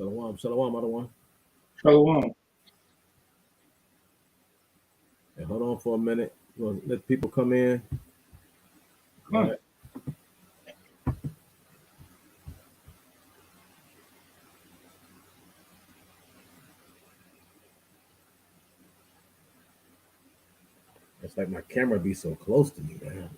Shalawam, shalawam, other one. Shalawam. Hey, hold on for a minute. We'll let people come in. All right. It's like my camera be so close to me, man.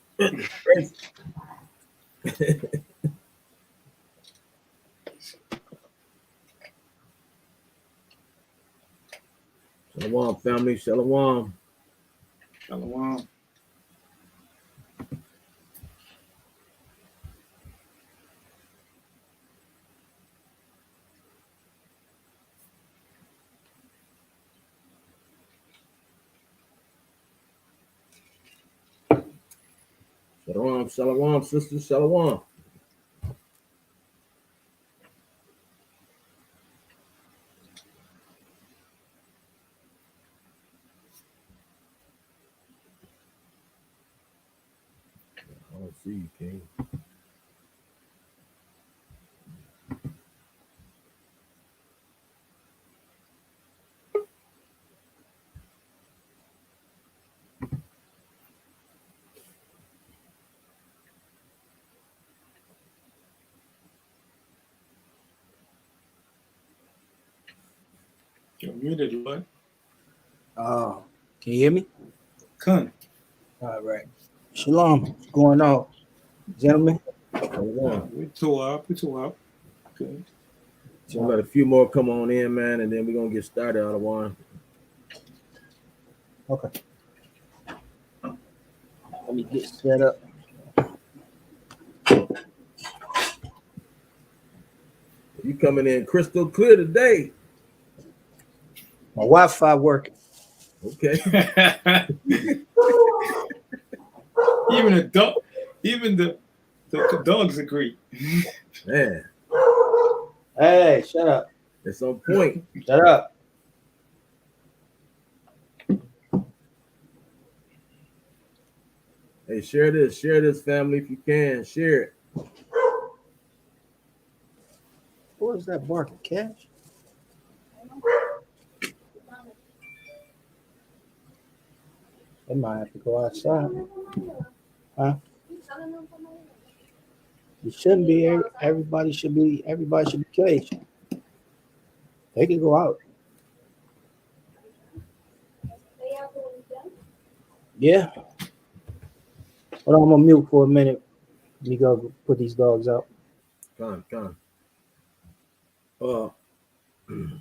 Shalawam, family. Shalawam. Shalawam. Shalawam, shalawam, sisters. Shalawam. I don't see you, King. You're muted, Lord. Can you hear me? Come. All right. Shalom. What's going on, gentlemen? Shalawam. We two up. Okay. So we'll let a few more come on in, man, and then we're gonna get started out of one. Okay. Let me get set up. You coming in crystal clear today. My Wi-Fi working. Okay. even the dogs agree. Man, Hey, shut up. it's on point. Shut up. Hey, share this, family, if you can. Share it. What is that barking, Cash? They might have to go outside. Huh? You shouldn't be. Everybody should be caged. They can go out. Yeah. Hold on, I'm gonna mute for a minute. Let me go put these dogs out. Come on. We're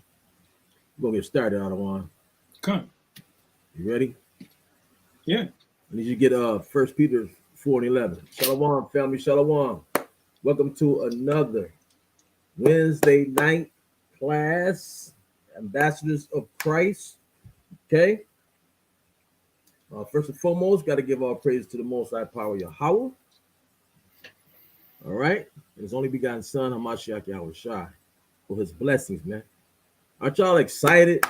gonna get started out of one. Come. You ready? Yeah. I need you to get 1 Peter 4:11. Shalawam, family, shalawam. Welcome to another Wednesday night class, Ambassadors of Christ. Okay. First and foremost, got to give all praise to the Most High Power Yahweh. All right. His only begotten Son, Hamashiach Yahweh Shai, for his blessings, man. Aren't y'all excited?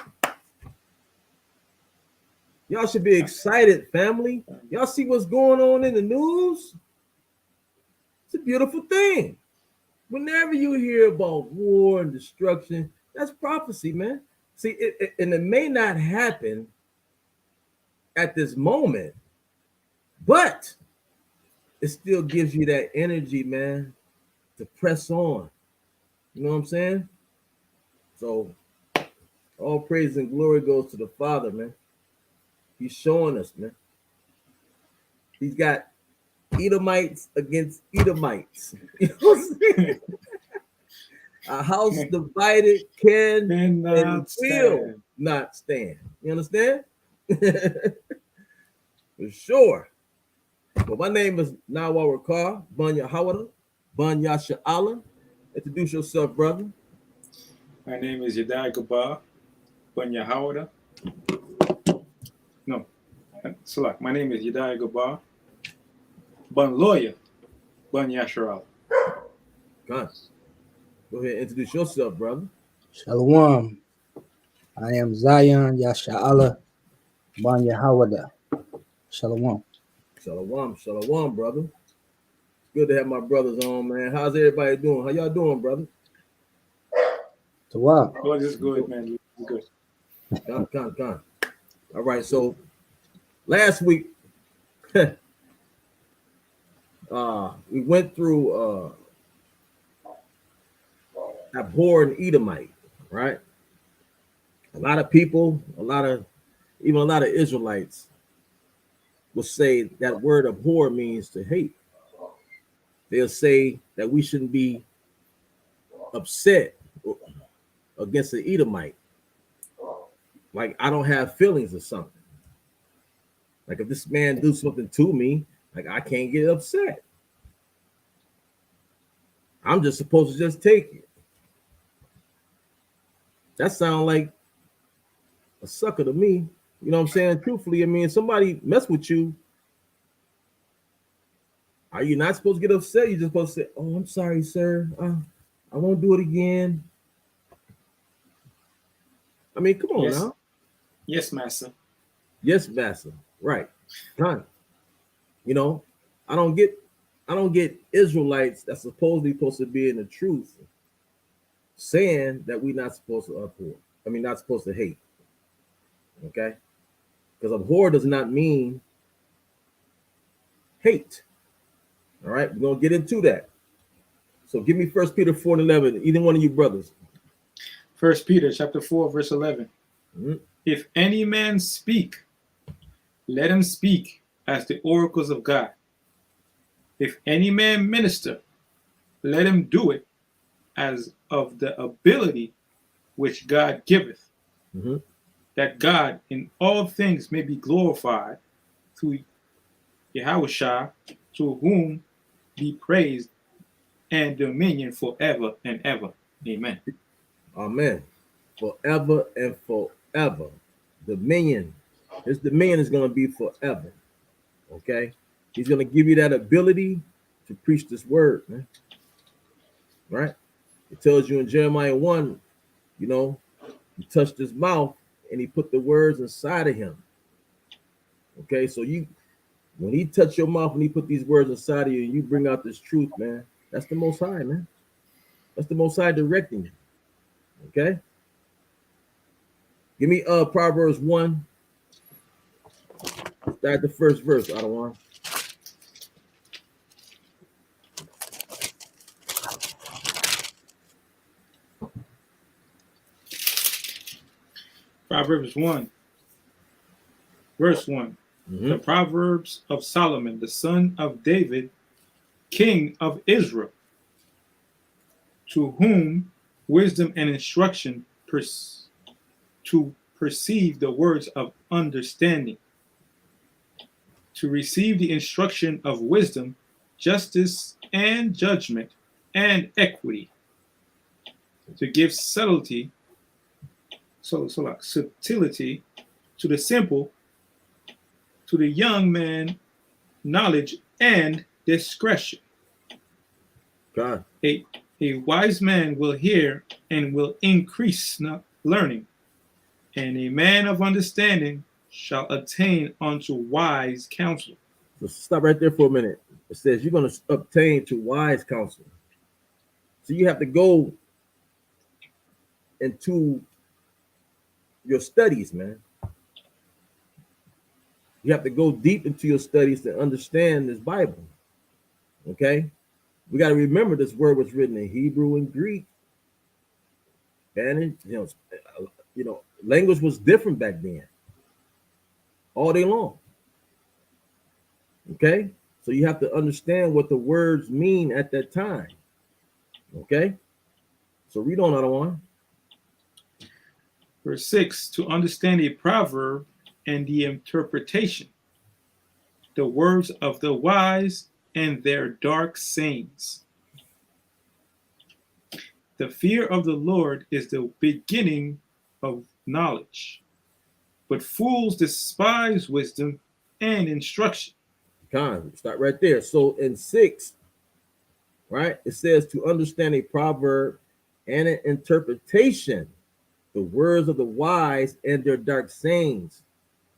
Y'all should be excited, family. Y'all see what's going on in the news? It's a beautiful thing. Whenever you hear about war and destruction, that's prophecy, man. See, and it may not happen at this moment, but it still gives you that energy, man, to press on. You know what I'm saying? So all praise and glory goes to the Father, man. He's showing us, man. He's got Edomites against Edomites. You know what I'm saying? A house divided can and will not stand. You understand? For sure. Well, my name is Nawar Rakar, Banya Hawada, Banya Sha'ala. Introduce yourself, brother. My name is Yadai Gabar, Banya Hawada. No, Salak. My name is Yadai Gabar, Bun Lawyer, Banya Sharal. Go ahead, introduce yourself, brother. Shalawam. I am Zion Yasha'Allah Ban Yahawada. Shalawam. Shalawam, brother. Good to have my brothers on, man. How's everybody doing? How y'all doing, brother? So wow. Oh, this is good, man. This is good. Con. All right, so last week we went through Abhor an Edomite, right? A lot of people, even a lot of Israelites will say that word abhor means to hate. They'll say that we shouldn't be upset against the Edomite. Like I don't have feelings or something. Like if this man do something to me, like I can't get upset. I'm just supposed to just take it. That sounds like a sucker to me. You know what I'm saying? Truthfully, I mean, somebody mess with you. Are you not supposed to get upset? You're just supposed to say, "Oh, I'm sorry, sir. I won't do it again." I mean, come on Yes. now. Yes, master. Yes, master. Right. Done. You know, I don't get Israelites that's supposed to be in the truth saying that we're not supposed to abhor. I mean, not supposed to hate. Okay? Because abhor does not mean hate. All right, we're gonna get into that. So give me 1 Peter 4:11. Either one of you brothers. 1 Peter chapter 4, verse 11. Mhm. If any man speak, let him speak as the oracles of God. If any man minister, let him do it as of the ability which God giveth, Mhm. that God in all things may be glorified through Yahushua, to whom be praised and dominion forever and ever. Amen. Amen. Forever and forever. Dominion. His dominion is gonna be forever. Okay? He's gonna give you that ability to preach this word, man. Right? It tells you in Jeremiah 1, you know, he touched his mouth and he put the words inside of him. Okay, so when he touched your mouth and he put these words inside of you and you bring out this truth, man, that's the most high, man. That's the most high directing you. Okay. Give me Proverbs 1. Start the first verse, I don't want. Proverbs 1, verse 1. The Mm-hmm. Proverbs of Solomon, the son of David, king of Israel, to whom wisdom and instruction to perceive the words of understanding, to receive the instruction of wisdom, justice and judgment and equity, to give subtlety to the simple, to the young man knowledge and discretion. God. A wise man will hear and will increase learning, and a man of understanding shall attain unto wise counsel. So stop right there for a minute. It says you're going to obtain to wise counsel. So you have to go into your studies, man. You have to go deep into your studies to understand this Bible. Okay? We got to remember this word was written in Hebrew and Greek. And it, language was different back then. All day long. Okay? So you have to understand what the words mean at that time. Okay? So read on, other one. Verse 6, to understand a proverb and the interpretation, the words of the wise and their dark sayings. The fear of the Lord is the beginning of knowledge, but fools despise wisdom and instruction. Start right there. So in 6, right, it says to understand a proverb and an interpretation, the words of the wise and their dark sayings.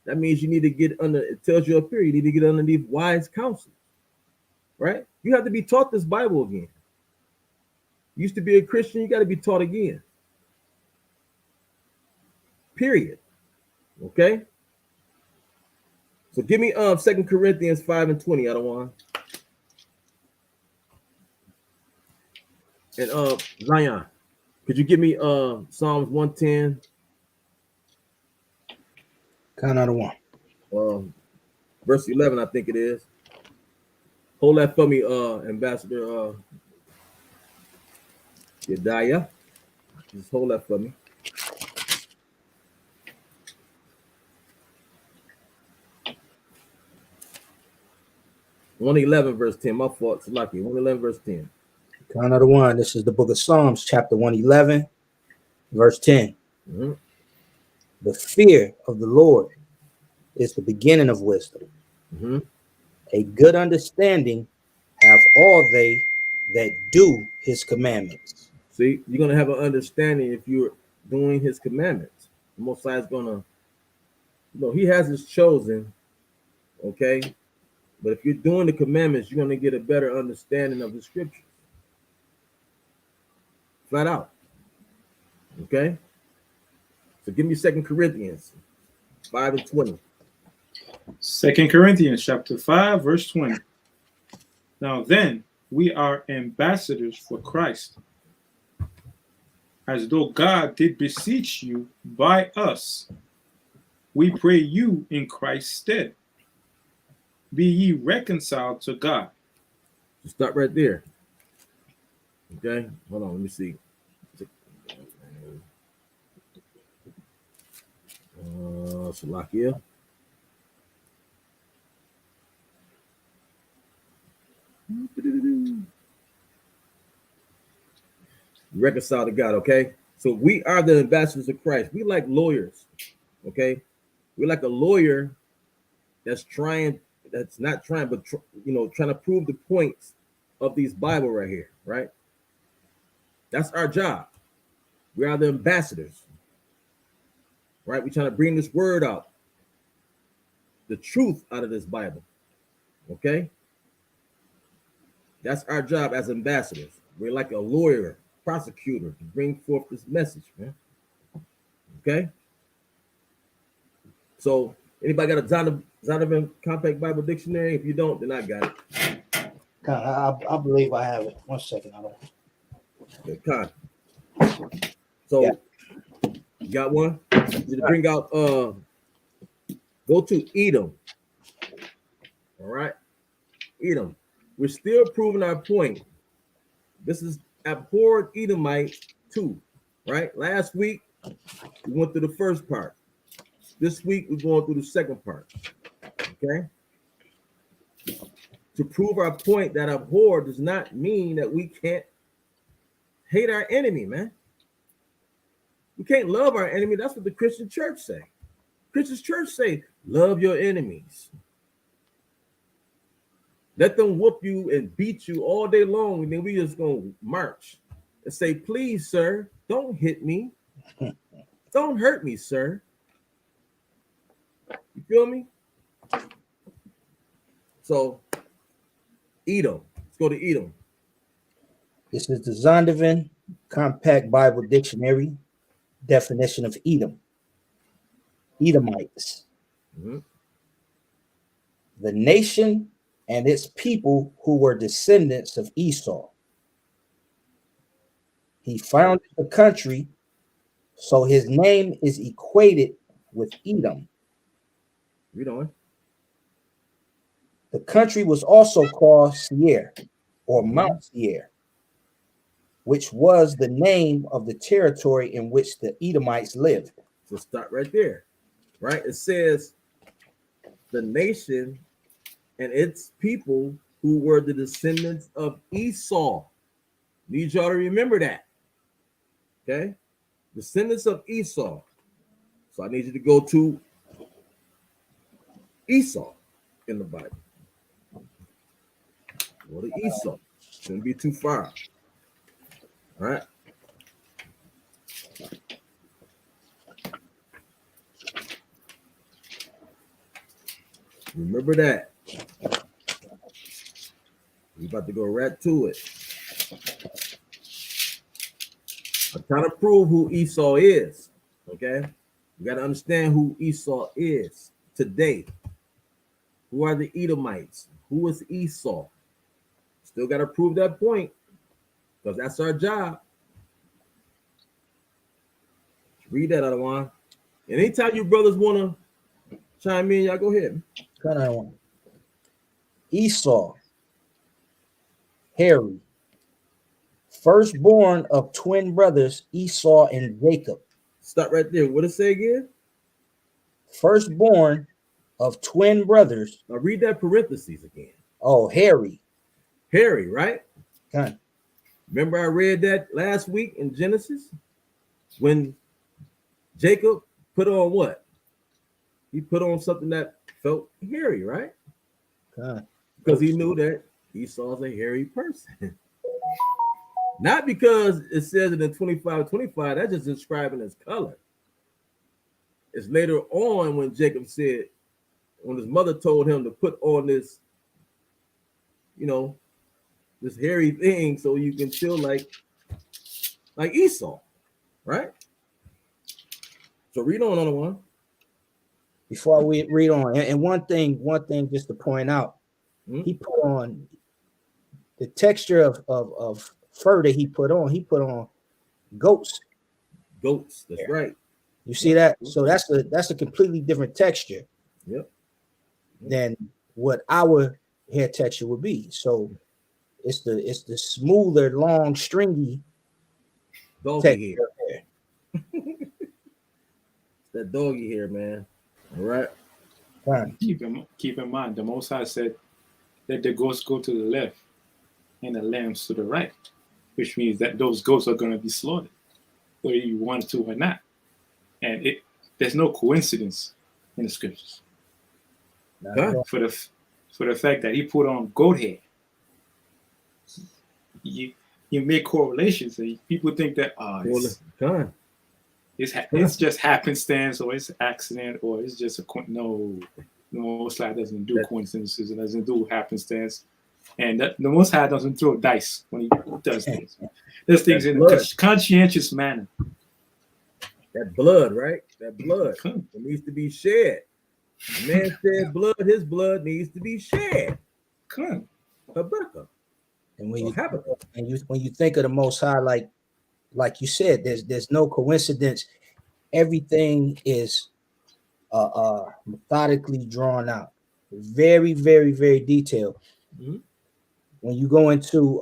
That means you need to get under, it tells you up here, you need to get underneath wise counsel, right? You have to be taught this Bible again. You used to be a Christian, you got to be taught again. Period. Okay. So give me 2 Corinthians 5:20, Adawan. And Zion, could you give me Psalms 110? Count out of one. Verse 11, I think it is. Hold that for me, Ambassador Yediah. Just hold that for me. 111 verse 10. My fault. It's lucky. 111 verse 10. Count out of one. This is the book of Psalms, chapter 111, verse 10. Mm-hmm. The fear of the Lord is the beginning of wisdom. Mm-hmm. A good understanding have all they that do his commandments. See, you're going to have an understanding if you're doing his commandments. The Most High is going to, he has his chosen, okay? But if you're doing the commandments, you're going to get a better understanding of the scriptures. Flat out. Okay? So give me 2 Corinthians 5:20. 2 Corinthians chapter 5, verse 20. Now then, we are ambassadors for Christ, as though God did beseech you by us. We pray you in Christ's stead. Be ye reconciled to God. Stop right there. Okay? Hold on, let me see. Salakia. Reconcile to God, okay? So we are the ambassadors of Christ. We like lawyers, okay? We're like a lawyer that's not trying, but trying to prove the points of these Bible right here, right? That's our job. We are the ambassadors, right? We're trying to bring this word out, the truth out of this Bible, okay? That's our job as ambassadors. We're like a lawyer, prosecutor to bring forth this message, man. Okay? So, anybody got a Zondervan Compact Bible Dictionary? If you don't, then I got it. I believe I have it. 1 second. I don't. Okay. So, yeah. You got one? You bring out, go to Edom. All right? Edom. We're still proving our point. This is Abhor An Edomite 2, right? Last week, we went through the first part. This week, we're going through the second part, okay? To prove our point that abhor does not mean that we can't hate our enemy, man. We can't love our enemy. That's what the Christian church say. Christian church say, love your enemies. Let them whoop you and beat you all day long, and then we just gonna march and say, please, sir, don't hit me. Don't hurt me, sir. You feel me? So, Edom. Let's go to Edom. This is the Zondervan Compact Bible Dictionary definition of Edom. Edomites. Mm-hmm. The nation and its people who were descendants of Esau. He founded the country, so his name is equated with Edom. Read on. The country was also called Seir, or Mount Seir, which was the name of the territory in which the Edomites lived. So stop right there, right? It says the nation and its people who were the descendants of Esau. Need y'all to remember that, okay? Descendants of Esau. So I need you to go to Esau in the Bible. Go to Esau. Shouldn't be too far. All right. Remember that. We're about to go right to it. I'm trying to prove who Esau is. Okay. You got to understand who Esau is today. Who are the Edomites? Who is Esau? Still got to prove that point because that's our job. Read that other one. And anytime you brothers want to chime in, y'all go ahead. Kind of one. Esau, Harry, firstborn of twin brothers Esau and Jacob. Stop right there. What did it say again? Firstborn of twin brothers. Now read that parentheses again. Oh, Harry. Harry, right? Okay. Remember I read that last week in Genesis when Jacob put on what? He put on something that felt hairy, right? Okay. Because he knew that Esau's a hairy person. Not because it says it in 25:25, that's just describing his color. It's later on when Jacob said, when his mother told him to put on this, this hairy thing so you can feel like Esau, right? So read on the one. Before we read on, and one thing just to point out, he put on the texture of fur that he put on goats. Goats, that's right. You see that? So that's a completely different texture. Yep. Than what our hair texture would be. So it's the smoother, long, stringy doggy hair. That doggy hair, man. All right. Fine. Keep in mind, the Most High said, let the goats go to the left and the lambs to the right, which means that those goats are going to be slaughtered, whether you want to or not. And there's no coincidence in the scriptures. For the fact that he put on goat hair, you make correlations, and people think that it's just happenstance, or it's accident, or it's just no. The Most High doesn't do coincidences, and doesn't do happenstance, and the Most High doesn't throw dice when he does things. There's things in a conscientious manner. That blood, right? That blood it needs to be shed. The man said blood, his blood needs to be shed. Habakkuk. And when you think of the Most High, like you said, there's no coincidence. Everything is methodically drawn out, very, very, very detailed. Mm-hmm. When you go into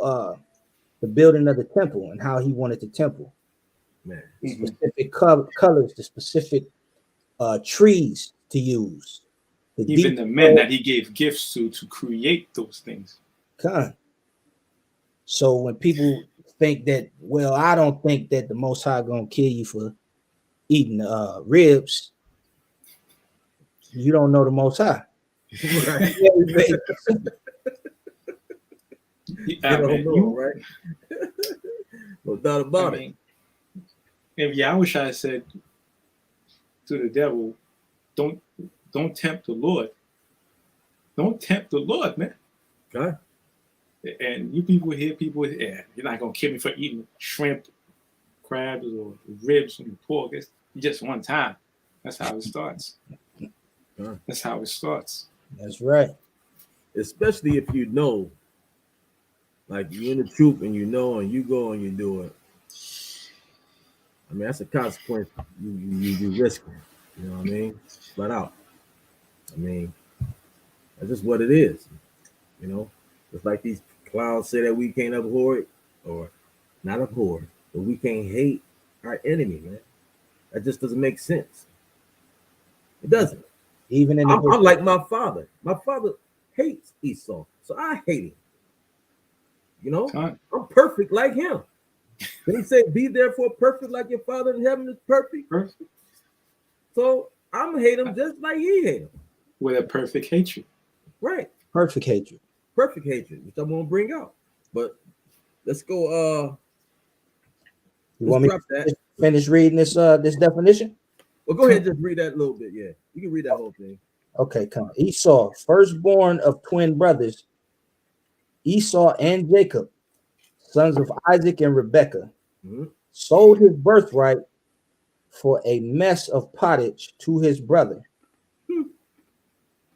the building of the temple and how he wanted the temple, man, specific colors, the specific trees to use, even the men that he gave gifts to create those things. So when people think that, well, I don't think that the Most High gonna kill you for eating ribs, you don't know the Most High. Right. Right? No doubt about it. If Yahushua said to the devil, don't tempt the Lord. Don't tempt the Lord, man. Okay. And you people hear people, you're not gonna kill me for eating shrimp, crabs, or ribs from the pork. It's just one time. That's how it starts. That's how it starts. That's right. Especially if you know, like you're in the troop and you know, and you go and you do it. I mean, that's a consequence you risk. You know what I mean? Flat out. I mean, that's just what it is. You know, it's like these clowns say that we can't abhor it, or not abhor, but we can't hate our enemy, man. That just doesn't make sense. It doesn't. Even in I'm like my father. My father hates Esau, so I hate him. You know, I'm perfect like him. Did he say, "Be therefore perfect like your Father in heaven is perfect"? Perfect. So I'm gonna hate him just like he hate him. With a perfect hatred. Right. Perfect hatred. Perfect hatred, which I'm gonna bring out. But let's go. You want me to finish reading this definition? Well, go ahead and just read that a little bit. Yeah, you can read that whole thing. Okay, come on. Esau, firstborn of twin brothers, Esau and Jacob, sons of Isaac and Rebekah, sold his birthright for a mess of pottage to his brother,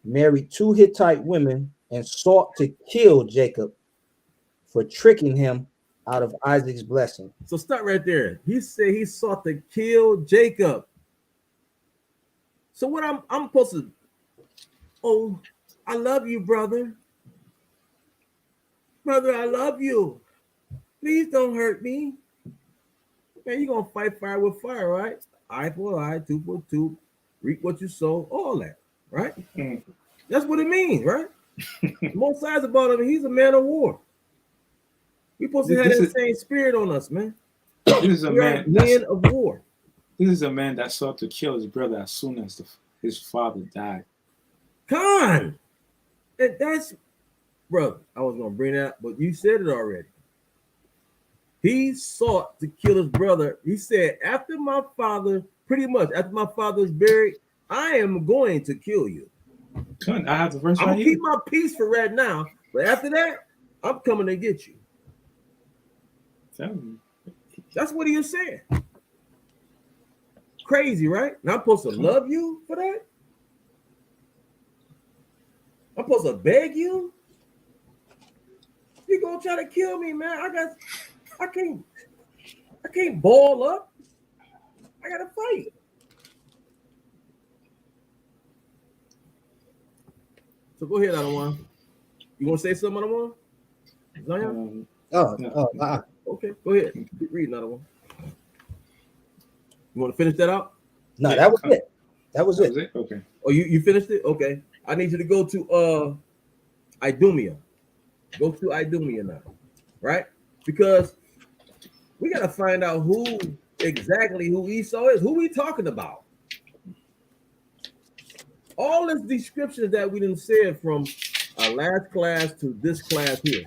married 2 Hittite women, and sought to kill Jacob for tricking him out of Isaac's blessing. So start right there. He said he sought to kill Jacob. So what I'm supposed to, oh, I love you, brother. Brother, I love you. Please don't hurt me. Man, you're gonna fight fire with fire, right? Eye for eye, tooth for tooth, reap what you sow, all that, right? That's what it means, right? Most sides about him, he's a man of war. We're supposed to have that same spirit on us, man. This is a man of war. This is a man that sought to kill his brother as soon as his father died. Con! And that's, bro, I was going to bring that up, but you said it already. He sought to kill his brother. He said, after my father is buried, I am going to kill you. Con, I have the verse I'm right going to keep my peace for right now, but after that, I'm coming to get you. That's what he was saying. Crazy, right? And I'm supposed to love you for that? I'm supposed to beg you? You gonna try to kill me, man? I can't ball up. I gotta fight. So go ahead, Adawan. You want to say something, Adawan? Okay, go ahead. Keep reading, Adawan. You want to finish that out? No, that was it. That was it. Okay. Oh, you finished it? Okay. I need you to go to Idumea. Go to Idumea now, right? Because we gotta find out who Esau is. Who we talking about? All this descriptions that we didn't say from our last class to this class here,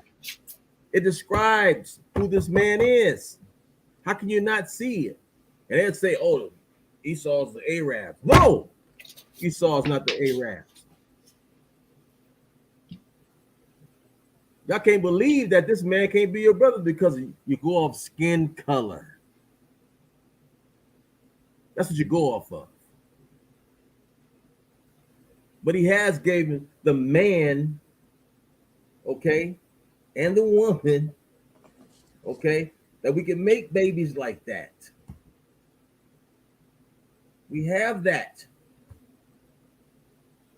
it describes who this man is. How can you not see it? And they'd say, "Oh, Esau's the Arabs." No, Esau's not the Arabs. Y'all can't believe that this man can't be your brother because you go off skin color. That's what you go off of. But he has given the man, okay, and the woman, okay, that we can make babies like that. We have that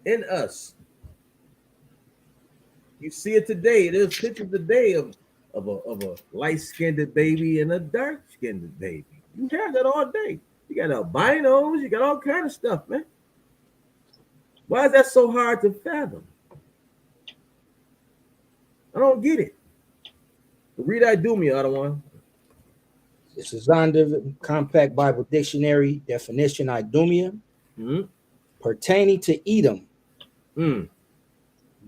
in us. You see it today. There's pictures today of a light-skinned baby and a dark-skinned baby. You have that all day. You got albinos. You got all kind of stuff, man. Why is that so hard to fathom? I don't get it. Read Idumea, other one. This is on the Compact Bible Dictionary definition. Idumea, pertaining to Edom.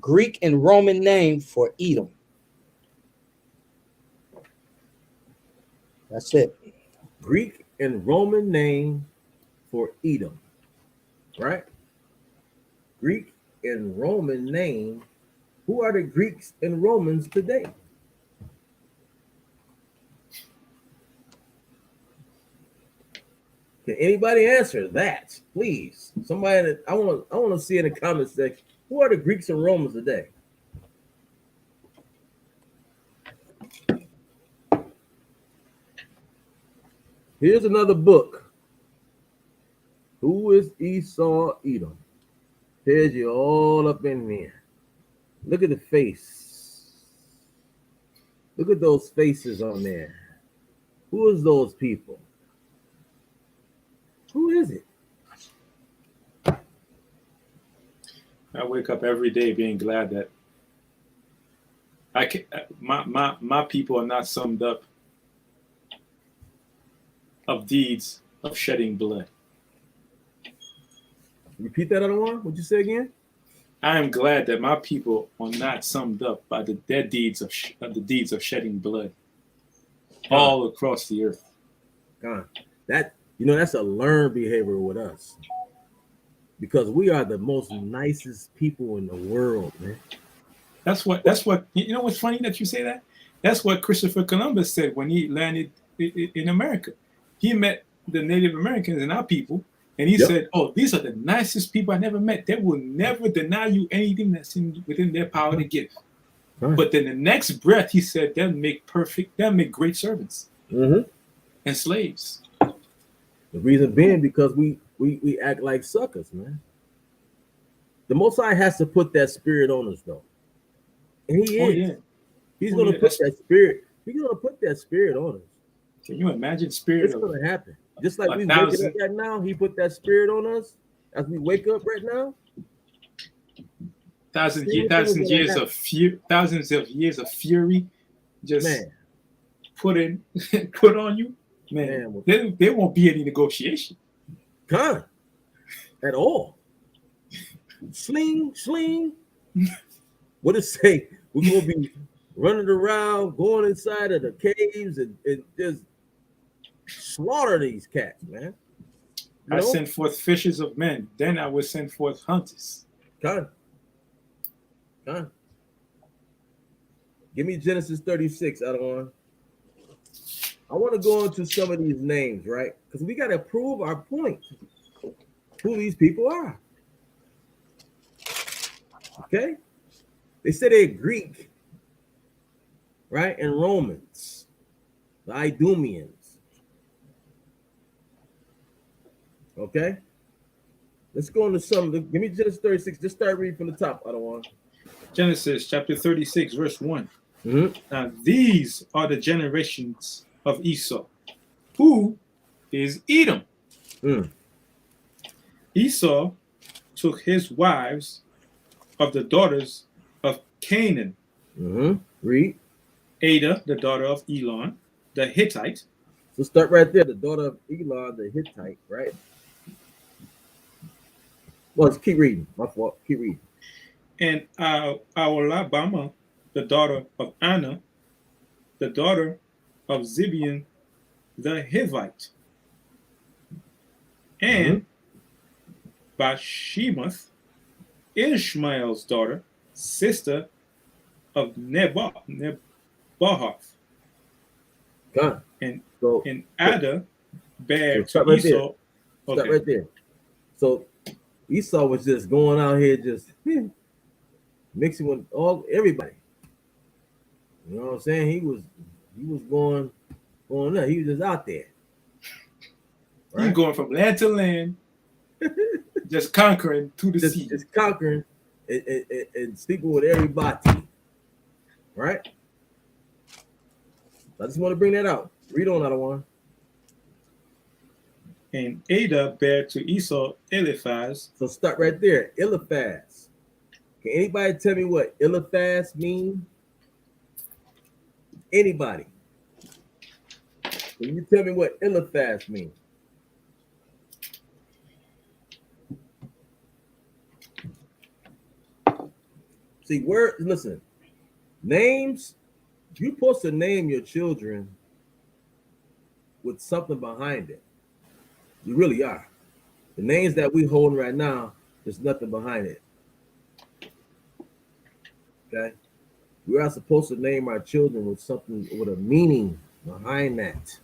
Greek and Roman name for Edom. That's it. Greek and Roman name for Edom. Right? Greek and Roman name. Who are the Greeks and Romans today? Can anybody answer that, please? Somebody, I want to see in the comment section. Who are the Greeks and Romans today? Here's another book. Who is Esau, Edom? Tells you all up in there. Look at the face. Look at those faces on there. Who is those people? Who is it? I wake up every day being glad that my people are not summed up of deeds of shedding blood. Repeat that, other one. What'd you say again? I am glad that my people are not summed up by their deeds of the deeds of shedding blood all across the earth. God, that's a learned behavior with us, because we are the most nicest people in the world, man. That's what you know. What's funny that you say that? That's what Christopher Columbus said when he landed in America. He met the Native Americans and our people, and he said, "Oh, these are the nicest people I never met. They will never deny you anything that's within their power to give." Right. But then the next breath, he said, "They'll make great servants and slaves." The reason being because we act like suckers, man. The Most High has to put that spirit on us, though, and He is. Oh, yeah. He's going to put that spirit. He's going to put that spirit on us. Can you imagine spirit? It's going to happen. Just like we waking up right now, He put that spirit on us as we wake up right now. Thousands of years of fury, just put on you, man. There won't be any negotiation. None at all. Sling. What does it say? We're gonna be running around, going inside of the caves, and just slaughter these cats, man. I send forth fishers of men, then I will send forth hunters. Done. Give me Genesis 36, Adon. I want to go into some of these names, right? Because we got to prove our point. Who these people are. Okay? They say they're Greek, right? And Romans, the Idumeans. Okay? Let's go into some. Give me Genesis 36. Just start reading from the top, Adon. Genesis chapter 36, verse 1. Now these are the generations of Esau, who is Edom. Esau took his wives of the daughters of Canaan. Read. Ada, the daughter of Elon, the Hittite. So start right there. The daughter of Elon, the Hittite, right? Well, let's keep reading. My fault. Keep reading. And Aholabama, the daughter of Anna, the daughter of Zibeon, the Hivite, and Bashemath, Ishmael's daughter, sister of Nebahath, and Ada bare to Esau. Stop right there. So Esau was just going out here, just mixing with everybody. You know what I'm saying? He was going there. He was just out there. Right? He's going from land to land, just conquering to the sea. Just conquering and sleeping with everybody. Right? I just want to bring that out. Read on, Adon. And Ada bare to Esau Eliphaz. So start right there. Eliphaz. Can anybody tell me what Eliphaz means? Anybody? Can you tell me what Eliphaz means? See, listen, names, you're supposed to name your children with something behind it. You really are. The names that we holding right now, there's nothing behind it. Okay? We are supposed to name our children with something, with a meaning behind that.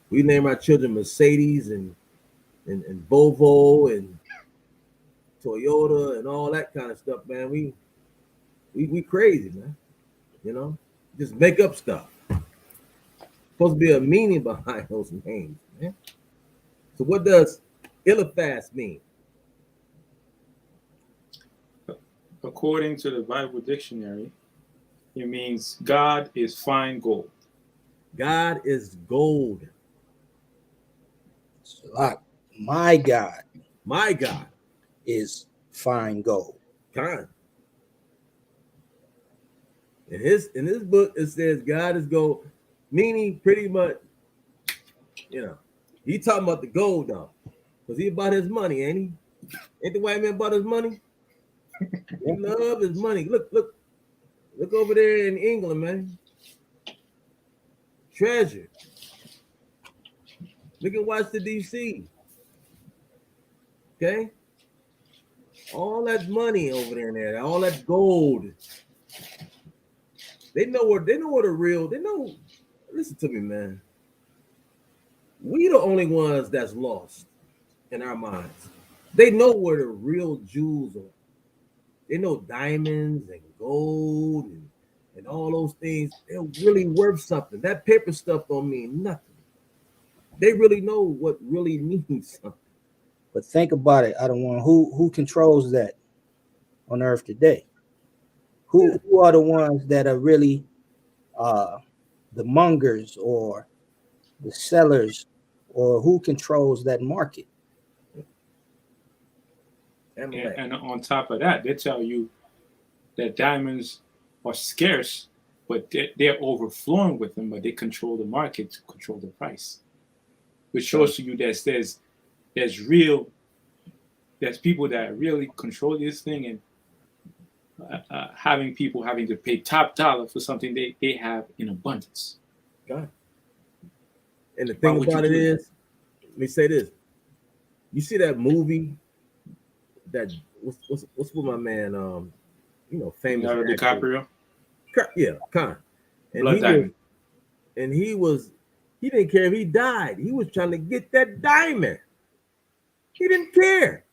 We name our children Mercedes and Volvo and Toyota and all that kind of stuff, man. We crazy, man. You know, just make up stuff. Supposed to be a meaning behind those names, man. So what does Eliphaz mean? According to the Bible dictionary, it means God is fine gold. God is gold. Like my God is fine gold. God. In his book, it says God is gold, meaning pretty much, you know, he talking about the gold though, because he about his money, ain't he? Ain't the white man about his money? He love his money. Look over there in England, man. Treasure. Look at Washington, D.C. Okay? All that money over there, all that gold. They know the real, listen to me, man. We the only ones that's lost in our minds. They know where the real jewels are. They know diamonds and gold and all those things. They're really worth something. That paper stuff don't mean nothing. They really know what really means something. But think about it. I don't want who controls that on earth today. Who are the ones that are really the mongers or the sellers, or who controls that market? And on top of that, they tell you that diamonds are scarce, but they're overflowing with them, but they control the market to control the price, which shows to you that there's people that really control this thing, and having people having to pay top dollar for something they have in abundance. God. And the thing about it is, let me say this. You see that movie that what's with my man, famous Leonardo DiCaprio? Yeah, Khan. And Blood diamond. He didn't care if he died. He was trying to get that diamond. He didn't care.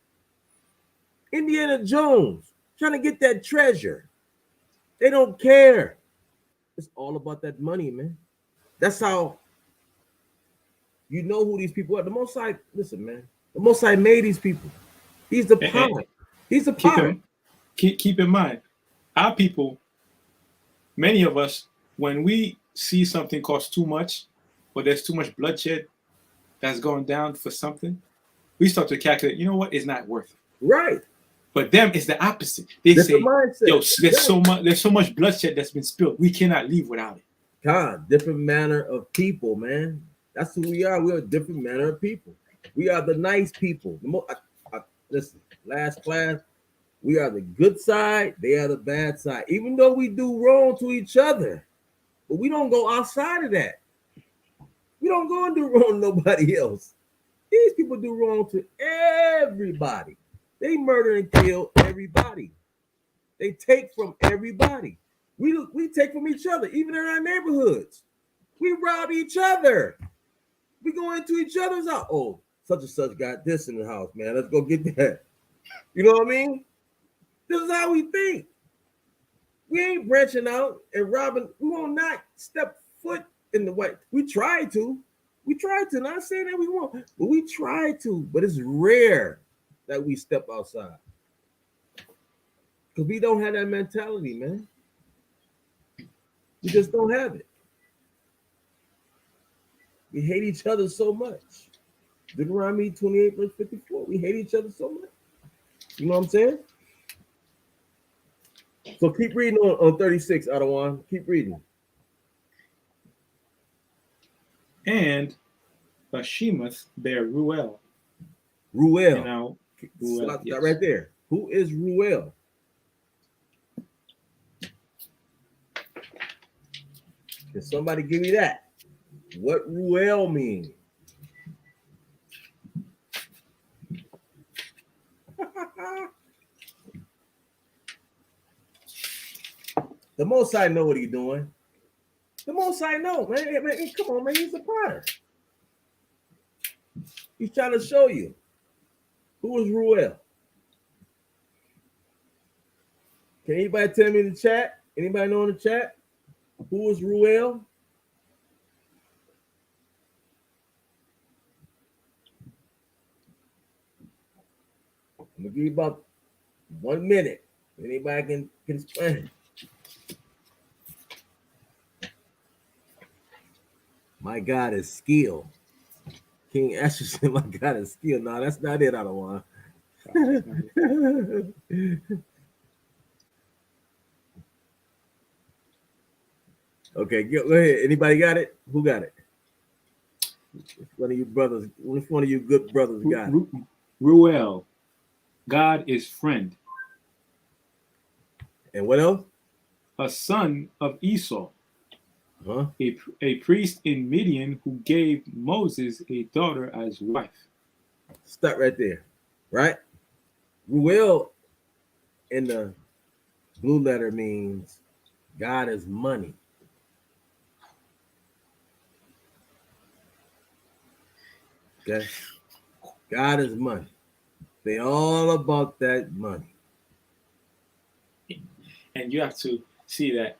Indiana Jones trying to get that treasure. They don't care. It's all about that money, man. That's how you know who these people are. The Most High, listen, man. The Most High made these people. He's the potter. He's the potter. Keep in mind, our people, many of us, when we see something cost too much, or there's too much bloodshed that's going down for something, we start to calculate, you know what, it's not worth it. Right. But them, it's the opposite. They say, yo, there's so much bloodshed that's been spilled. We cannot leave without it. God, different manner of people, man. That's who we are. We're a different manner of people. We are the nice people. Listen, last class, we are the good side. They are the bad side. Even though we do wrong to each other, but we don't go outside of that. We don't go and do wrong to nobody else. These people do wrong to everybody. They murder and kill everybody. They take from everybody. We take from each other, even in our neighborhoods. We rob each other. We go into each other's house. Oh, such and such got this in the house, man. Let's go get that. You know what I mean? This is how we think. We ain't branching out and robbing. We will not step foot in the way. We try to. We try to. Not saying that we won't, but we try to. But it's rare that we step outside. Because we don't have that mentality, man. We just don't have it. We hate each other so much. Deuteronomy 28, verse 54. We hate each other so much. You know what I'm saying? So keep reading on 36, Adawan. Keep reading. And Bashemoth bare Ruel. Ruel. Now, Ruel, yes. Right there. Who is Ruel? Can somebody give me that? What Ruel means? The Most High know what he's doing. The Most High know, man. Come on, man. He's a potter. He's trying to show you. Who is Ruel? Can anybody tell me in the chat? Anybody know in the chat? Who is Ruel? I'm gonna give you about 1 minute. Anybody can explain. My God is skill. King Asher said, my God is skill. No, that's not it, I don't want. Okay, go ahead. Anybody got it? Who got it? Which one of you brothers? Which one of you good brothers got it? Ruel. God is friend. And what else? A son of Esau. Huh? A priest in Midian who gave Moses a daughter as wife. Stop right there. Right? Ruel in the blue letter means God is money. Okay. God is money. They all about that money. And you have to see that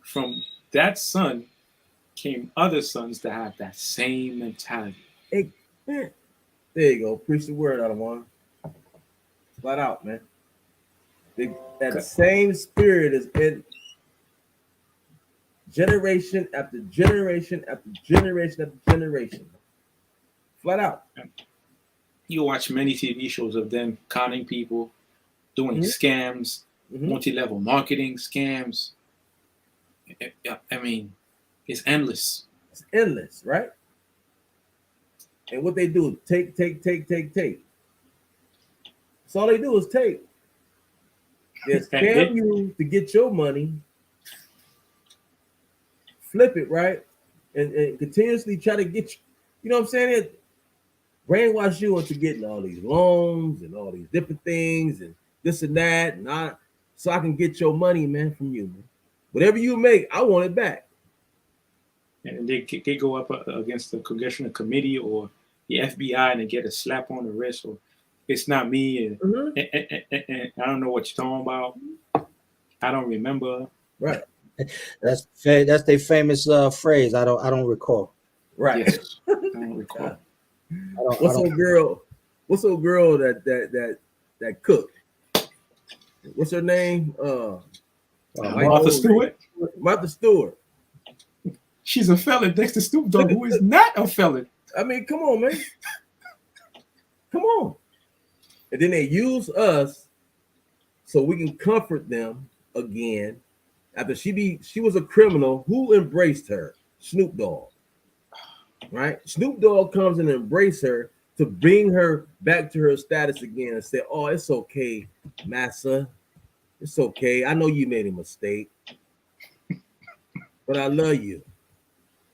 from that son came other sons that have that same mentality. Hey, man, there you go. Preach the word out of one. Flat out, man. That same spirit is in generation after generation after generation after generation. Flat out. You watch many TV shows of them conning people, doing scams, multi-level marketing scams. I mean, it's endless. It's endless, right? And what they do, take. That's all they do is take. They scam you to get your money, flip it, right? And continuously try to get you, you know what I'm saying? It brainwash you into getting all these loans and all these different things and this and that. And so I can get your money, man, from you, man. Whatever you make, I want it back. And they go up against the congressional committee or the FBI and they get a slap on the wrist, or it's not me, and I don't know what you're talking about. I don't remember. Right. That's their famous phrase. I don't recall. Right. Yes. I don't recall. What's old girl that cooked? What's her name? Martha Stewart. Martha Stewart. She's a felon next to Snoop Dogg, who is not a felon. I mean, come on, man. Come on. And then they use us so we can comfort them again. After she was a criminal, who embraced her? Snoop Dogg. Right? Snoop Dogg comes and embrace her to bring her back to her status again and say, oh, it's okay, massa. It's okay. I know you made a mistake, but I love you.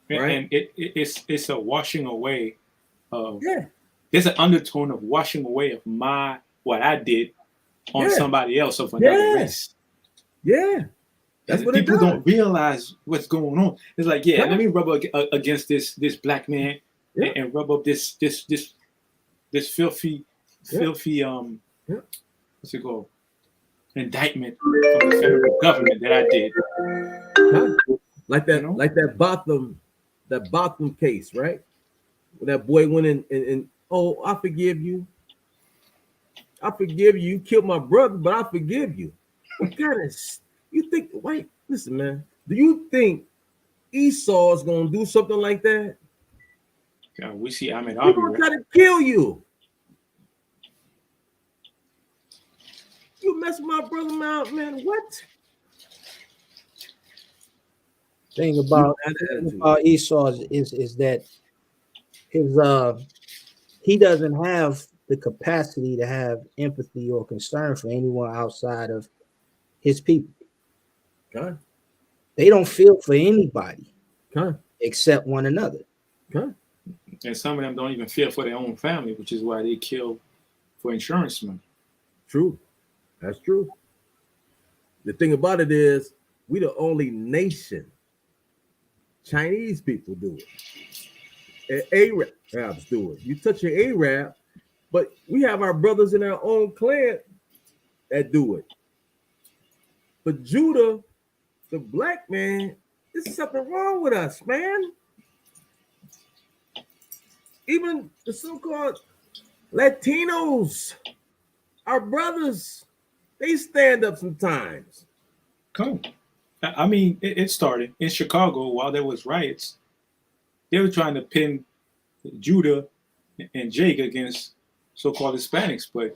Right? And it's a washing away of there's an undertone of washing away of what I did on somebody else of another race. Yeah. That's what people don't realize what's going on. It's like, let me rub against this black man and rub up this filthy what's it called? Indictment from the federal government that I did. Like that, like that Botham case, right? When that boy went in and oh, I forgive you. I forgive you. You killed my brother, but I forgive you. What kind of you think? Wait, listen, man. Do you think Esau is gonna do something like that? Yeah, we see Ahmed He's gonna try to kill you. You mess with my brother out, man. What? Thing about Esau is that his he doesn't have the capacity to have empathy or concern for anyone outside of his people. Okay. They don't feel for anybody except one another. Okay. And some of them don't even feel for their own family, which is why they kill for insurance money. True. That's true. The thing about it is, we the only nation. Chinese people do it. And Arabs do it. You touch an Arab, but we have our brothers in our own clan that do it. But Judah, the black man, there's something wrong with us, man. Even the so-called Latinos, our brothers, they stand up sometimes. Come. I mean, it started in Chicago while there was riots. They were trying to pin Judah and Jake against so-called Hispanics, but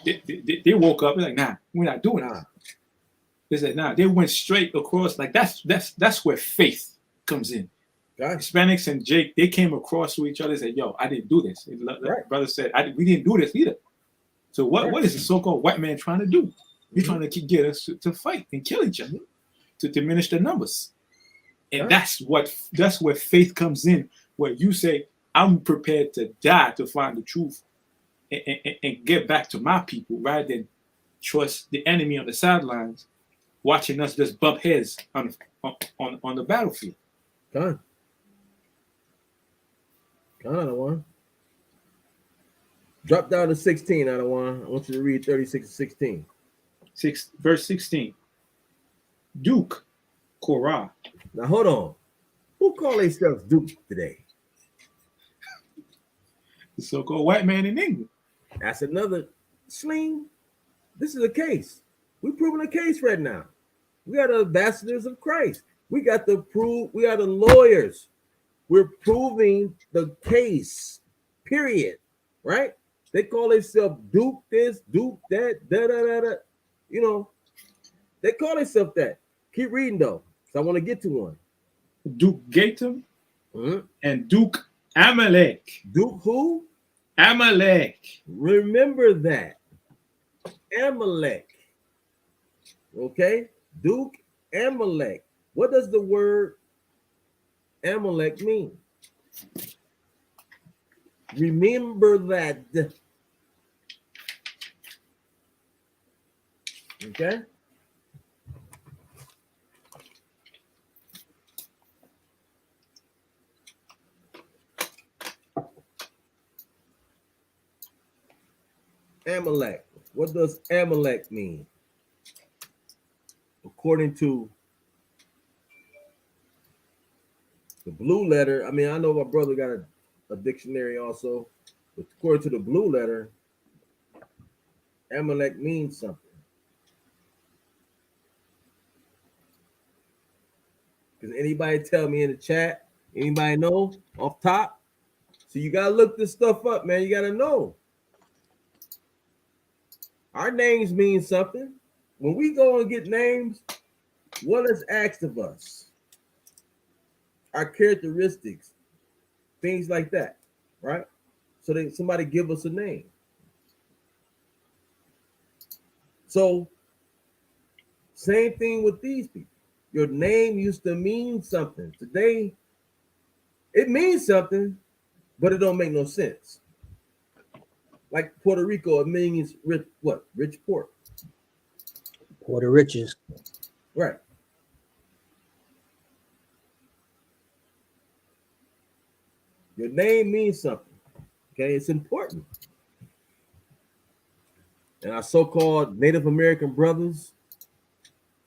they woke up and like, nah, we're not doing that. They said, nah. They went straight across. Like that's where faith comes in. Hispanics and Jake, they came across to each other and said, yo, I didn't do this. The brother said, we didn't do this either. So what is the so-called white man trying to do? He's trying to get us to fight and kill each other, to diminish the numbers. And that's where faith comes in, where you say, I'm prepared to die to find the truth and get back to my people, rather than trust the enemy on the sidelines watching us just bump heads on the battlefield. One. Drop down to 16, Adawan. I want you to read 36 and 16. Verse 16. Duke, Korah. Now hold on. Who call themselves Duke today? The so-called white man in England. That's another sling. This is a case. We're proving a case right now. We are the ambassadors of Christ. We got to prove, we are the lawyers. We're proving the case, period. Right? They call themselves Duke this, Duke that, da da da da. You know, they call themselves that. Keep reading though, because I want to get to one. Duke Gatum and Duke Amalek. Duke who? Amalek. Remember that. Amalek. Okay? Duke Amalek. What does the word Amalek mean? Remember that. Okay? Amalek. What does Amalek mean? According to the blue letter, I mean, I know my brother got a dictionary also, but according to the blue letter, Amalek means something. Does anybody tell me in the chat? Anybody know off top? So you gotta look this stuff up, man. You gotta know. Our names mean something. When we go and get names, what is asked of us? Our characteristics, things like that, right? So that somebody give us a name. So same thing with these people. Your name used to mean something. Today, it means something, but it don't make no sense. Like Puerto Rico, it means rich, what? Rich port. Puerto Riches. Right. Your name means something. Okay, it's important. And our so-called Native American brothers,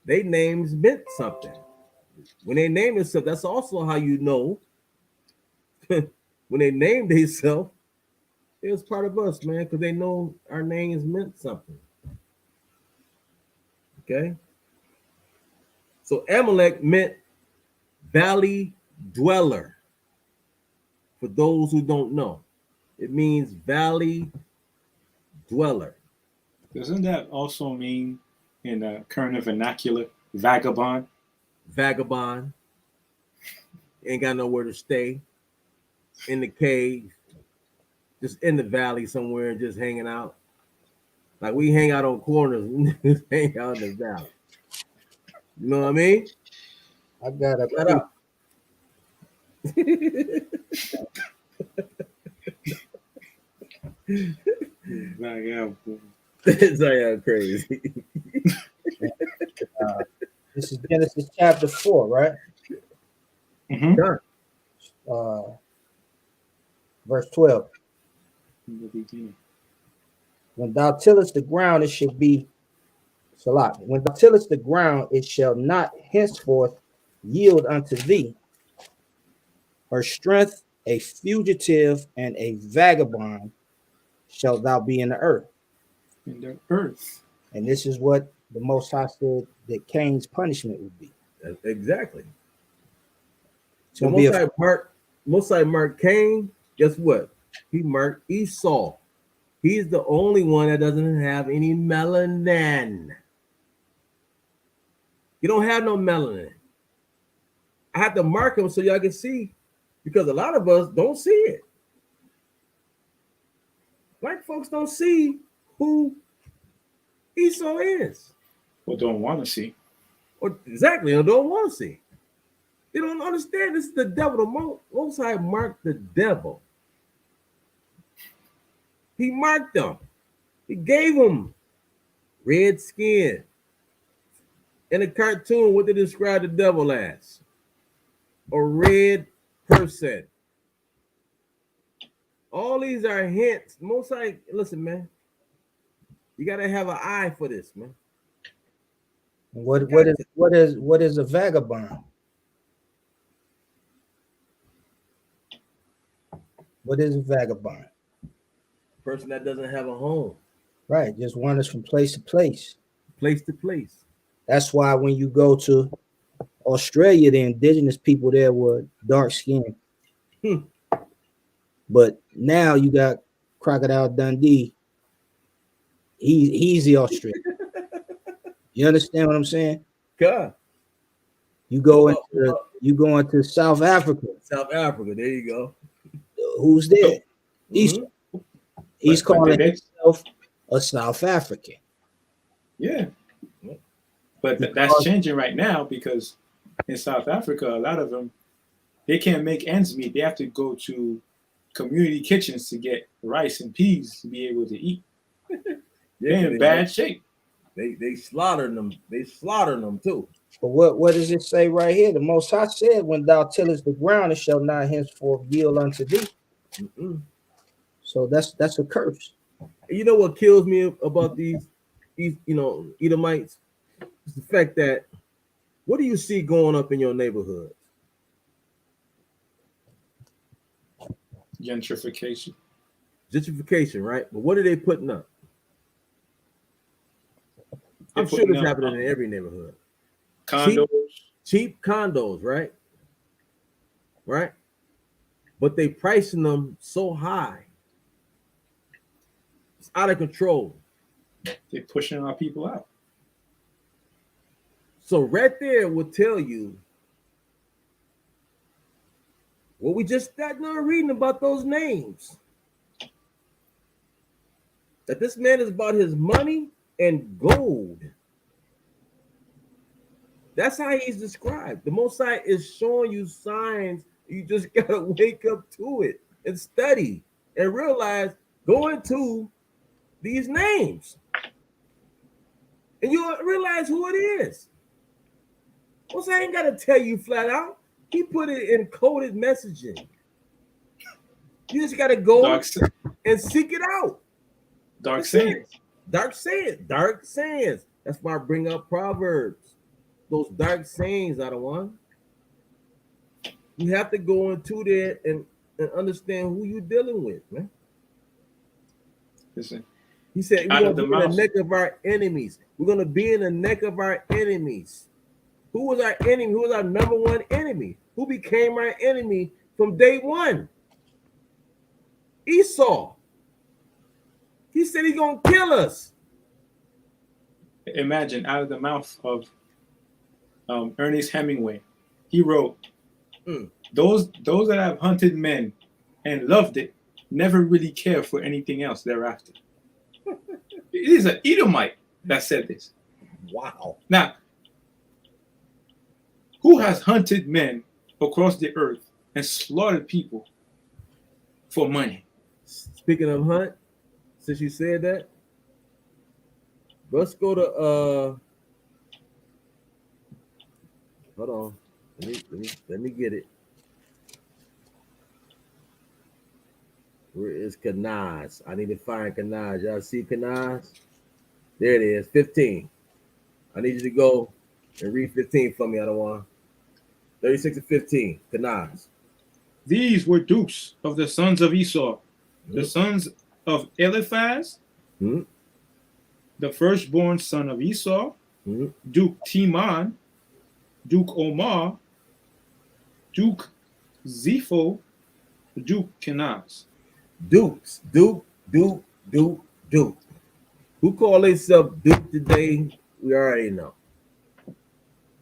their names meant something. When they name themselves, that's also how you know. When they named themselves, it was part of us, man, because they know our names meant something. Okay. So Amalek meant valley dweller. For those who don't know, it means valley dweller. Doesn't that also mean in the current vernacular, vagabond? Vagabond. Ain't got nowhere to stay. In the cave. Just in the valley somewhere, just hanging out. Like we hang out on corners, we hang out in the valley. You know what I mean? I got a Shut up. Vagabond. It's like crazy. This is Genesis chapter 4, right? Mm-hmm. Verse 12. When thou tillest the ground, it shall be Salat. When thou tillest the ground, it shall not henceforth yield unto thee. Her strength, a fugitive and a vagabond, shall thou be in the earth. In the earth. And this is what the Most High said that Cain's punishment would be. Exactly. So Most High marked Cain. Guess what? He marked Esau. He's the only one that doesn't have any melanin. You don't have no melanin. I have to mark him so y'all can see, because a lot of us don't see it. Black folks don't see who Esau is. Or don't want to see. Or exactly, or don't want to see. They don't understand this is the devil. The Most High marked the devil. He marked them. He gave them red skin. In a cartoon, what they describe the devil as? A red person. All these are hints. Most like, listen, man, you gotta have an eye for this, man. What is a vagabond? What is a vagabond? Person that doesn't have a home, Right, just wanders from place to place. place to place. That's why when you go to Australia, the indigenous people there were dark skinned. But now you got Crocodile Dundee. He's the Australian. You understand what I'm saying? God. You go into South Africa. South Africa. There you go. Who's there? Mm-hmm. He's calling himself a South African. Yeah. But that's changing right now because in South Africa, a lot of them, they can't make ends meet. They have to go to community kitchens to get rice and peas to be able to eat. They're in bad shape. They slaughtering them. They slaughtering them too. But what does it say right here? The Most High said, "When thou tillest the ground, it shall not henceforth yield unto thee." Mm-mm. So that's a curse. You know what kills me about these Edomites? It's the fact that what do you see going up in your neighborhood? Gentrification, right? But what are they putting up? I'm sure it's happening in every neighborhood. Condos, cheap condos, right? Right, but they pricing them so high, it's out of control. They're pushing our people out. So right there will tell you what we just got done reading about those names. That this man is about his money and gold. That's how he's described. The Most High is showing you signs. You just gotta wake up to it and study and realize, go into these names, and you'll realize who it is. Most High ain't gotta tell you flat out. He put it in coded messaging. You just gotta go and seek it out. Dark sayings. Dark sayings. That's why I bring up Proverbs. Those dark sayings are the one. You have to go into there and understand who you're dealing with, man. Listen, he said, we're going to be in the neck of our enemies. We're going to be in the neck of our enemies. Who was our enemy? Who was our number one enemy? Who became our enemy from day one? Esau. He said he's going to kill us. Imagine, out of the mouth of Ernest Hemingway, he wrote, those that have hunted men and loved it never really care for anything else thereafter. It is an Edomite that said this. Wow. Now, who has hunted men across the earth and slaughtered people for money? Speaking of hunt, since you said that, let's go to hold on. Let me get it. Where is Kanaz? I need to find Kanaz. Y'all see Kanaz? There it is, 15. I need you to go and read 15 for me, I don't want. 36 and 15, Kanaz. These were dukes of the sons of Esau, the sons of Eliphaz, the firstborn son of Esau, Duke Teman, Duke Omar, Duke Zepho, Duke Kenaz. Dukes, Duke. Who call themselves Duke today? We already know.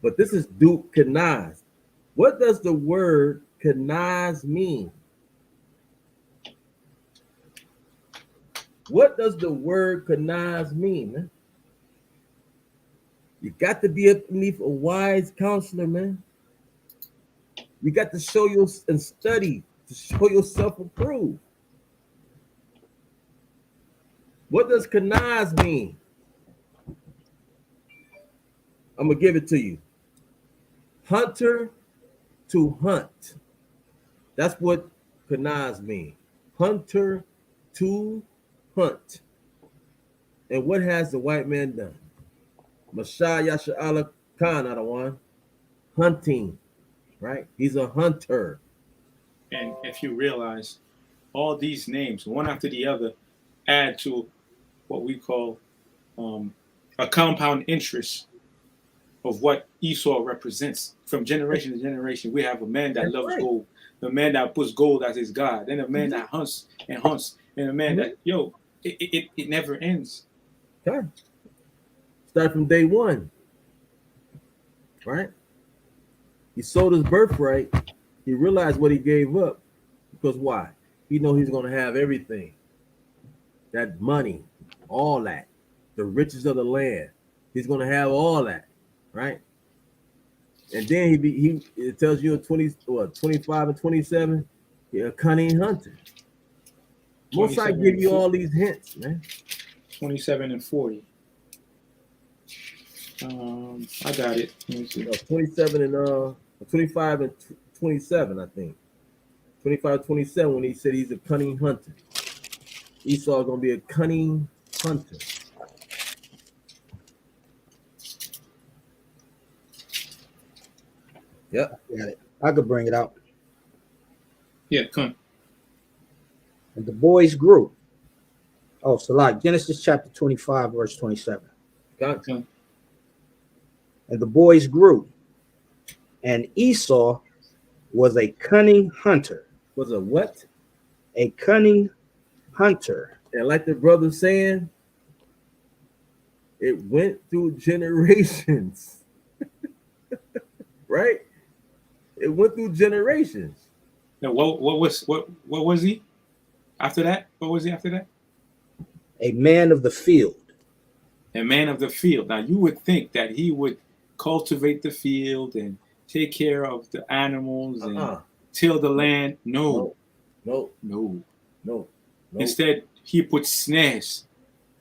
But this is Duke Kenaz. What does the word Kenaz mean? What does the word Kenaz mean, man? You got to be underneath a wise counselor, man. You got to show you and study to show yourself approved. What does Kenaz mean? I'm gonna give it to you. Hunter to hunt. That's what Kenaz means. hunter to hunt. And what has the white man done? Mashah Yasha'ala Khan, out of one. Hunting, right? He's a hunter. And if you realize, all these names, one after the other, add to what we call a compound interest of what Esau represents. From generation to generation, we have a man that loves gold, the man that puts gold as his god, then a man that hunts, and a man that, it never ends. Okay. Start from day one, right? He sold his birthright. He realized what he gave up. Because why? He know he's going to have everything. That money, all that. The riches of the land. He's going to have all that, right? And then it tells you in 25 and 27, you're a cunning hunter. Most I give you all these hints, man. 27 and 40. I got it. 27 and 25 and 27, I think. 25, 27, when he said he's a cunning hunter. Esau is going to be a cunning hunter. Yep. Got it. I could bring it out. Yeah, come. And the boys grew. Oh, so like Genesis chapter 25, verse 27. Got it. And the boys grew, and Esau was a cunning hunter. Was a what? A cunning hunter. And like the brother saying, it went through generations. Right? It went through generations. Now, what was he after that? What was he after that? A man of the field. A man of the field. Now, you would think that he would cultivate the field and take care of the animals and till the land. No. Instead, he put snares.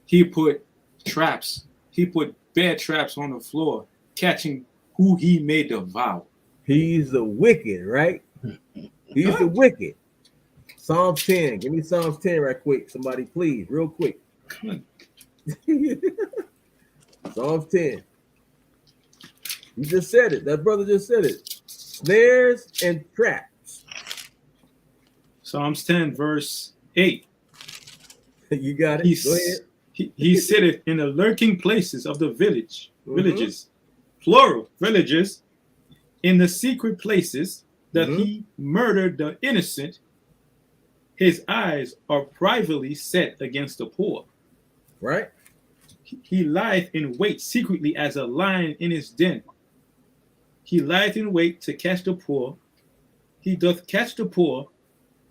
He put traps. He put bear traps on the floor, catching who he may devour. He's the wicked, right? He's the wicked. Psalms 10. Give me Psalms 10 right quick. Somebody, please, real quick. Psalms 10. You just said it. That brother just said it. Snares and traps. Psalms 10, verse 8. You got it. Go ahead. He sitteth in the lurking places of the villages, plural, villages, in the secret places that he murdered the innocent. His eyes are privately set against the poor. Right. He lieth in wait secretly as a lion in his den. He lieth in wait to catch the poor. He doth catch the poor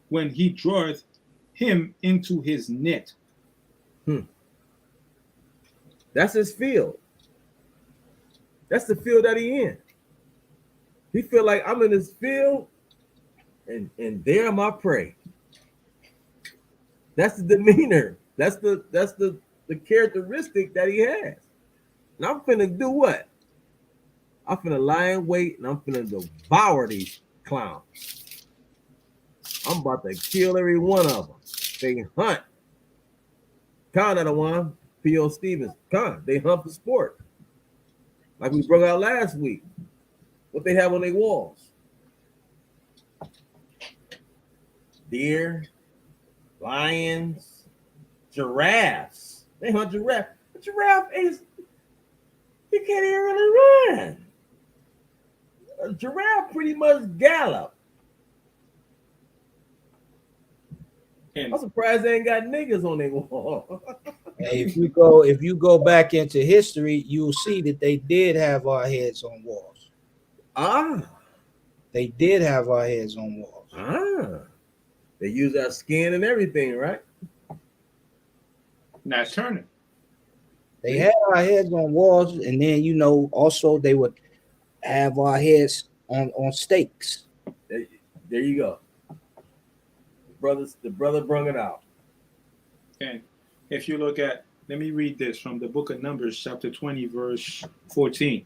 when he draweth him into his net. That's his field. That's the field that he in. He feel like I'm in this field and there my prey. That's the demeanor. That's the characteristic that he has. And I'm finna do what? I'm finna lie in wait and I'm finna devour these clowns. I'm about to kill every one of them. They hunt. Con that one, P.O. Stevens. Con, they hunt for sport. Like we brought out last week. What they have on their walls? Deer, lions, giraffes. They hunt giraffe. A giraffe is, he can't even really run. A giraffe pretty much gallop. I'm surprised they ain't got niggas on their wall. Hey, if you go back into history, you'll see that they did have our heads on walls. They did have our heads on walls. They use our skin and everything, right? Nat Turner. They had our heads on walls, and then also they would have our heads on stakes. There you go. The brother brung it out. And if you look at, let me read this from the book of Numbers, chapter 20, verse 14.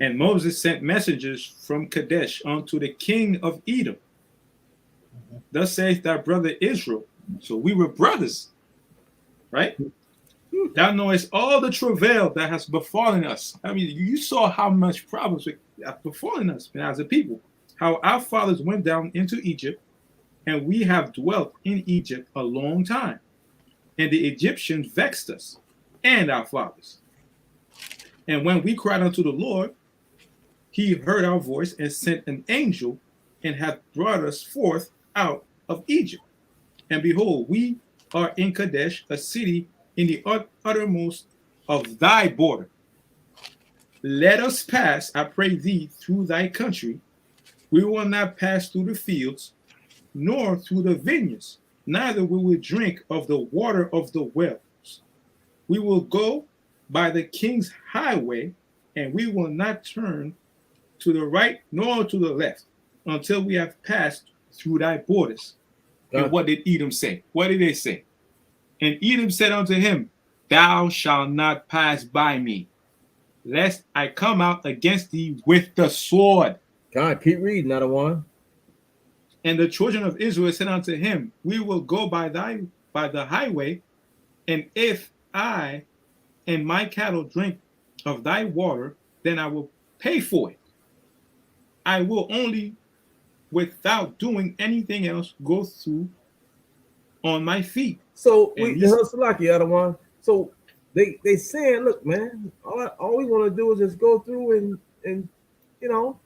And Moses sent messengers from Kadesh unto the king of Edom, Thus saith thy brother Israel. So we were brothers, right? Thou knowest all the travail that has befallen us. I mean, you saw how much problems have befallen us as a people. How our fathers went down into Egypt, and we have dwelt in Egypt a long time. And the Egyptians vexed us and our fathers. And when we cried unto the Lord, he heard our voice and sent an angel and hath brought us forth out of Egypt. And behold, we are in Kadesh, a city in the uttermost of thy border. Let us pass, I pray thee, through thy country. We will not pass through the fields, nor through the vineyards, neither will we drink of the water of the wells. We will go by the king's highway, and we will not turn to the right nor to the left until we have passed through thy borders. And what did Edom say? What did they say? And Edom said unto him, Thou shalt not pass by me, lest I come out against thee with the sword. God, keep reading, Adawan. And the children of Israel said unto him, We will go by the highway, and if I and my cattle drink of thy water, then I will pay for it. I will only, without doing anything else, go through on my feet. So Adawan. So they saying, look, man, all we want to do is just go through and you know.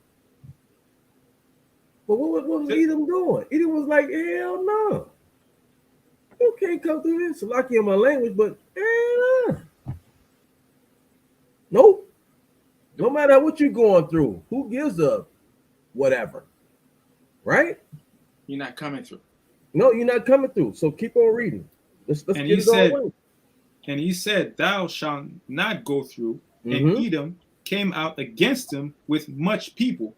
But what was Edom doing? Edom was like, hell no. You can't come through this. Salaki in my language, but hell no. Nope. No matter what you're going through, who gives a whatever? Right? You're not coming through. No, you're not coming through. So keep on reading. Let's and get he it said, all away. And he said, Thou shalt not go through. And Edom came out against him with much people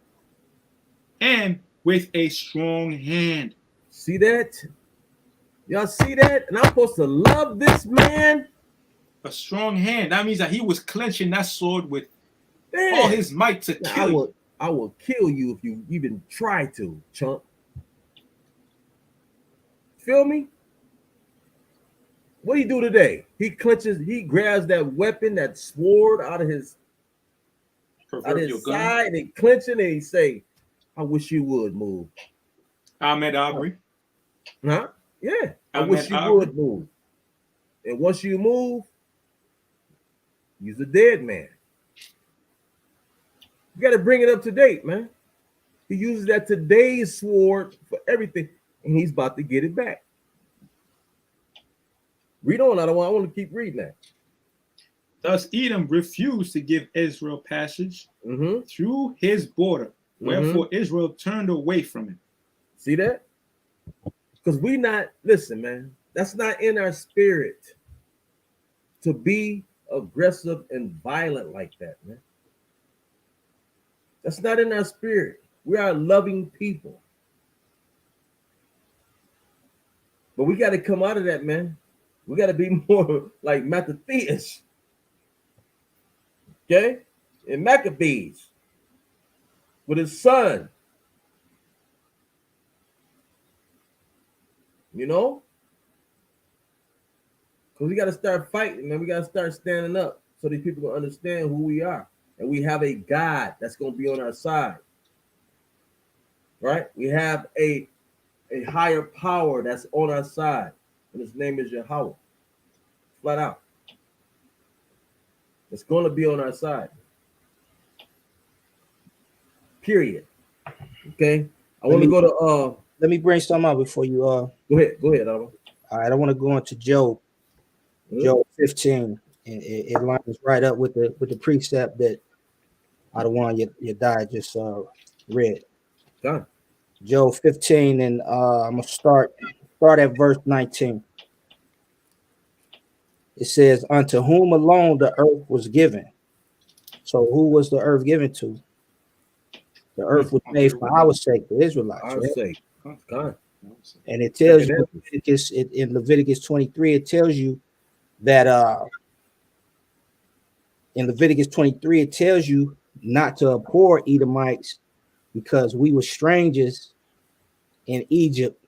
and with a strong hand. See that? Y'all see that? And I'm supposed to love this man? A strong hand. That means that he was clenching that sword with all his might to kill you. I will kill you if you even try to, chump. Feel me? What do you do today? He grabs that weapon, that sword out of his side, and clenching, and he say, I wish you would move. Ahmed Aubrey. Huh? Yeah. I wish you would move. And once you move, you're a dead man. You got to bring it up to date, man. He uses that today's sword for everything, and he's about to get it back. Read on. I want to keep reading that. Thus Edom refused to give Israel passage through his border. Wherefore Israel turned away from him. See that? Because listen, man, that's not in our spirit to be aggressive and violent like that, man. That's not in our spirit. We are loving people. But we got to come out of that, man. We got to be more like Mattathias. Okay? And Maccabees. With his son. You know? Because we got to start fighting, man. We got to start standing up so these people can understand who we are. And we have a God that's going to be on our side. Right? We have a higher power that's on our side. And his name is Yahweh. Flat out. It's going to be on our side. Period. Okay? I want to go to let me bring something up before you go ahead, Alma. All right, I want to go into Job. Job 15. And it lines right up with the precept that Adawan Yadai just read. Done. Job 15, and I'm gonna start at verse 19. It says, "Unto whom alone the earth was given." So who was the earth given to? The earth was made for our sake, the Israelites. Our sake. God. And it tells you in Leviticus 23, it tells you that in Leviticus 23, it tells you not to abhor Edomites because we were strangers in Egypt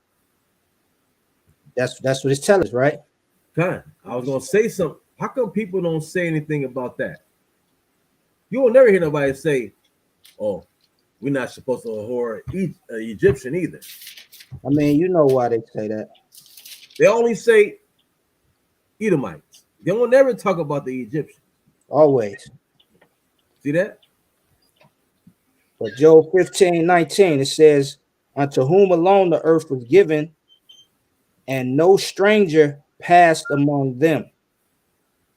That's what it's telling us, right? Kind. I was gonna say something. How come people don't say anything about that? You will never hear nobody say, "Oh, we're not supposed to abhor Egyptian either." I mean, you know why they say that. They only say Edomites. They won't never talk about the Egyptians. Always. See that? But Job 15:19, it says, unto whom alone the earth was given, and no stranger passed among them.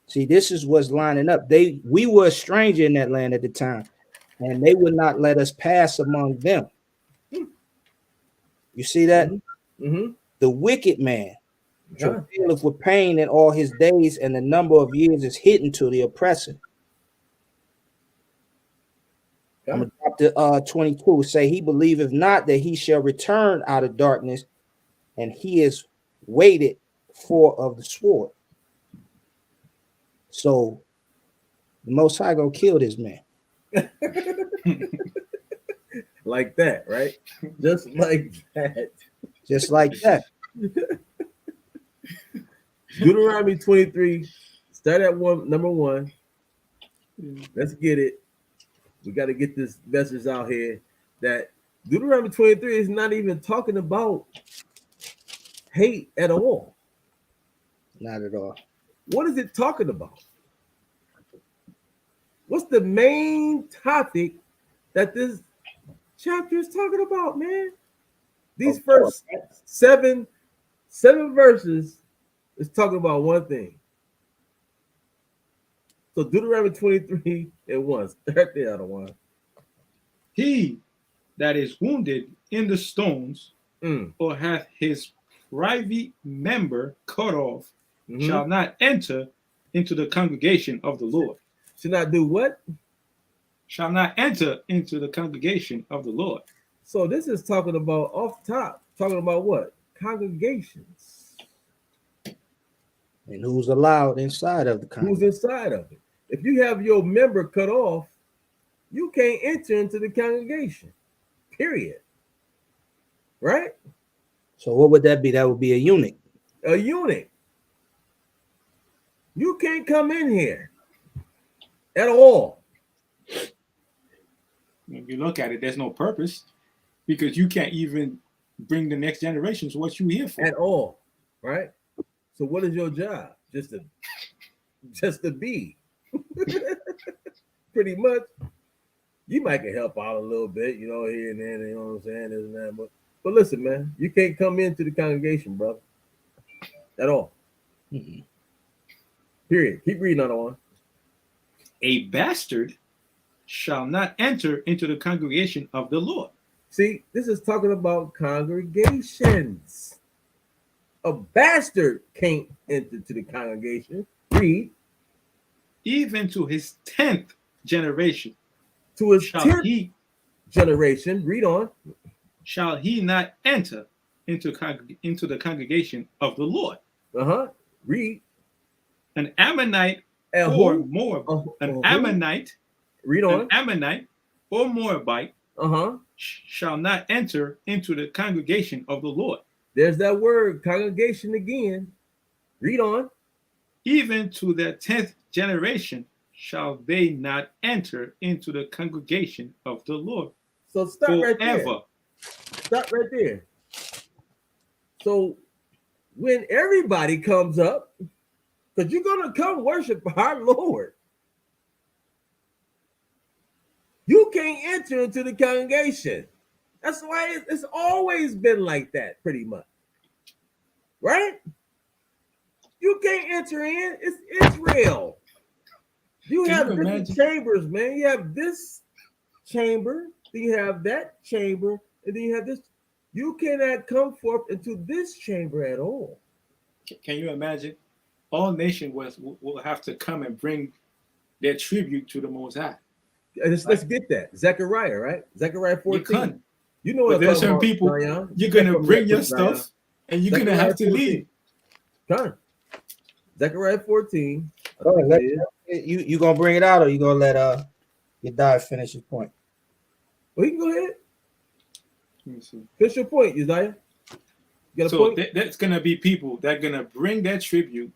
See, this is what's lining up. We were a stranger in that land at the time, and they would not let us pass among them. You see that? Mm-hmm. Mm-hmm. The wicked man travaileth with pain in all his days, and the number of years is hidden to the oppressor. I'm gonna drop to 22. Say he believeth not that he shall return out of darkness, and he is waited for of the sword. So the Most High gonna kill this man. Like that, right? Just like that. Just like that. Deuteronomy 23. Start at number 1. Let's get it. We got to get this message out here that Deuteronomy 23 is not even talking about hate at all. Not at all. What is it talking about? What's the main topic that this chapter is talking about, man? These first seven verses is talking about one thing. So Deuteronomy 23 at once. Start there, other one. He that is wounded in the stones, or hath his privy member cut off, shall not enter into the congregation of the Lord. Should not do what? Shall not enter into the congregation of the Lord. So this is talking about off top, talking about what? Congregations. And who's allowed inside of the congregation? Who's inside of it? If you have your member cut off, you can't enter into the congregation. Period. Right? So what would that be? That would be a eunuch. A eunuch. You can't come in here at all. If you look at it, there's no purpose because you can't even bring the next generation to what you're here for. At all. Right? So what is your job? Just to be. Pretty much. You might can help out a little bit, here and there, you know what I'm saying, this and that. But listen, man, you can't come into the congregation, brother. At all. Mm-hmm. Period. Keep reading on one. A bastard shall not enter into the congregation of the Lord. See, this is talking about congregations. A bastard can't enter to the congregation. Read. Even to his 10th generation. To his 10th generation. Read on. Shall he not enter into the congregation of the Lord? Read. An Ammonite or Moab. Ammonite. Read on. An Ammonite or Moabite shall not enter into the congregation of the Lord. There's that word, congregation again. Read on. Even to their 10th generation shall they not enter into the congregation of the Lord. So stop right there. Stop right there. So when everybody comes up, because you're going to come worship our Lord, you can't enter into the congregation. That's why it's always been like that, pretty much. Right? You can't enter in. It's Israel. You have different chambers, man. You have this chamber, then you have that chamber, and then you have this. You cannot come forth into this chamber at all. Can you imagine? All nations will have to come and bring their tribute to the Most High. Let's get that. Zechariah, right? Zechariah 14. You know what? There's certain people, Zion. You're going to bring your stuff, and you're going to have to leave. Come. Zechariah 14. You gonna bring it out, or you gonna let Yediah finish his point? Well, he can go ahead. Finish your point, Yediah. You got a So point? that's going to be people that are going to bring their tribute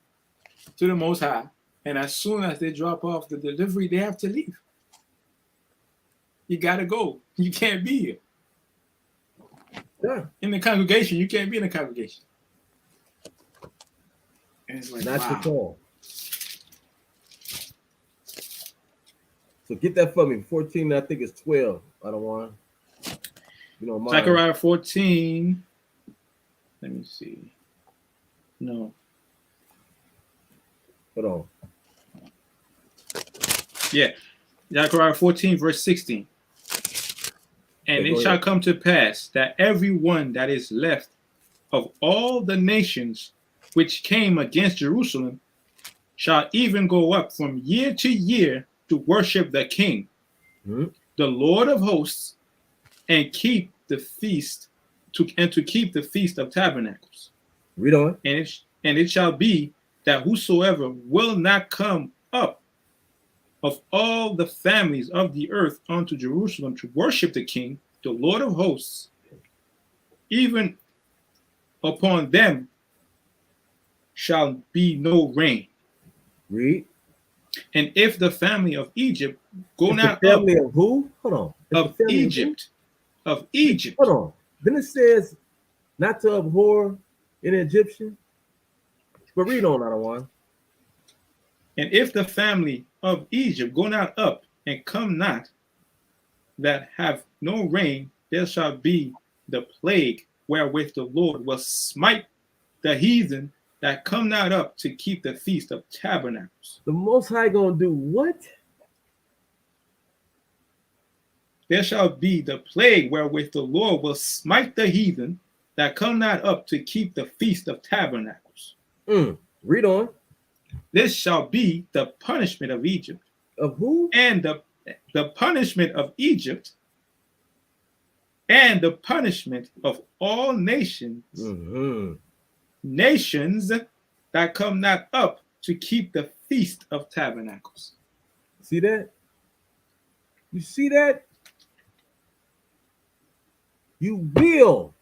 to the Most High. And as soon as they drop off the delivery, they have to leave. You got to go. You can't be here. Yeah. In the congregation, you can't be in the congregation. And it's like, Not wow. your call. So get that for me. 14, I think it's 12. I don't want. You know, mine. Zechariah 14. Let me see. No. Hold on. Yeah. Zechariah 14, verse 16. And Okay, it go shall ahead. come to pass that everyone that is left of all the nations which came against Jerusalem shall even go up from year to year to worship the King, the Lord of hosts, and keep the feast to keep the feast of tabernacles. Read on. And it shall be that whosoever will not come up of all the families of the earth unto Jerusalem to worship the King, the Lord of hosts, even upon them shall be no rain. Read. And if the family of Egypt go It's not the family up of who? Hold on. It's of the family Egypt, of of Egypt. Hold on. Then it says not to abhor an Egyptian. But read on, I don't want. And if the family of Egypt go not up and come not, that have no rain, there shall be the plague wherewith the Lord will smite the heathen that come not up to keep the feast of tabernacles. The Most High gonna do what? There shall be the plague wherewith the Lord will smite the heathen that come not up to keep the feast of tabernacles. Read on. This shall be the punishment of Egypt. Of who? And the punishment of Egypt and the punishment of all nations, nations that come not up to keep the feast of tabernacles. See that? You see that? You will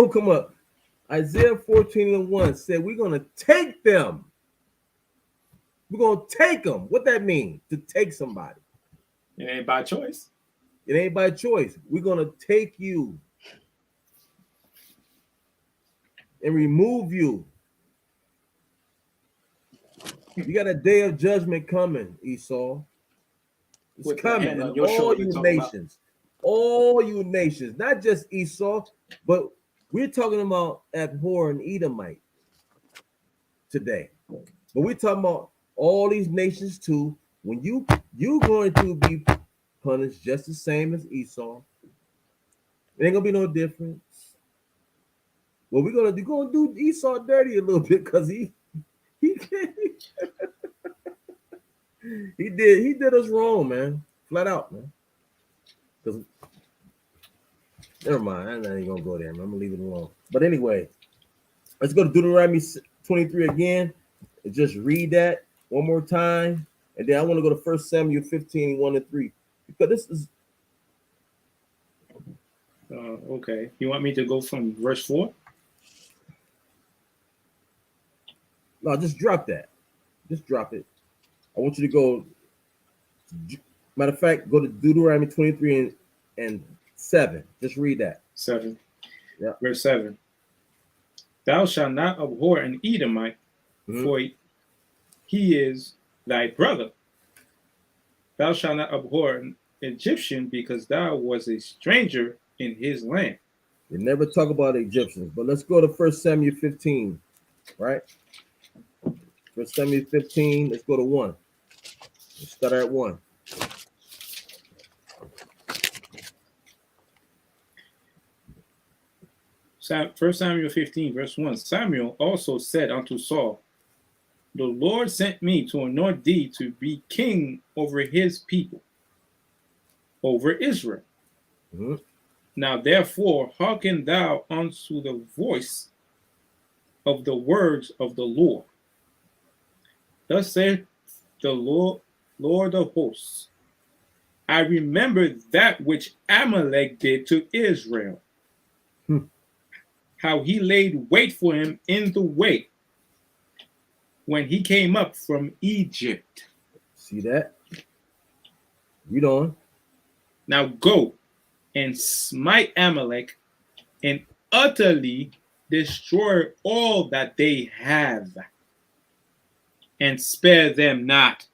come up. Isaiah 14:1 said, we're going to take them. We're going to take them. What that mean? To take somebody. It ain't by choice. It ain't by choice. We're going to take you and remove you. You got a day of judgment coming, Esau. It's With coming. And all you nations. All you nations. Not just Esau, but we're talking about Abhor An Edomite today. But we're talking about all these nations too. When you're going to be punished just the same as Esau. It ain't gonna be no difference. What we're gonna do? Gonna do Esau dirty a little bit because he did us wrong, man. Flat out, man. Never mind. I'm not even gonna go there, man. I'm gonna leave it alone. But anyway, let's go to Deuteronomy 23 again and just read that one more time. And then I want to go to 1 Samuel 15, 1 and 3. Because this is okay. You want me to go from verse 4? No, just drop that. Just drop it. I want you to go. Matter of fact, go to Deuteronomy 23 and 7. Just read that. 7. Yeah. Verse 7. Thou shalt not abhor an Edomite, for he is thy brother. Thou shalt not abhor an Egyptian, because thou was a stranger in his land. We never talk about Egyptians, but let's go to 1 Samuel 15, right? 1 Samuel 15, let's go to 1. Let's start at 1. First Samuel 15, verse 1. Samuel also said unto Saul, the Lord sent me to anoint thee to be king over his people, over Israel. Now therefore hearken thou unto the voice of the words of the Lord. Thus saith the Lord of hosts, I remember that which Amalek did to Israel, how he laid wait for him in the way when he came up from Egypt. See that? Read on. Now go and smite Amalek and utterly destroy all that they have, and spare them not,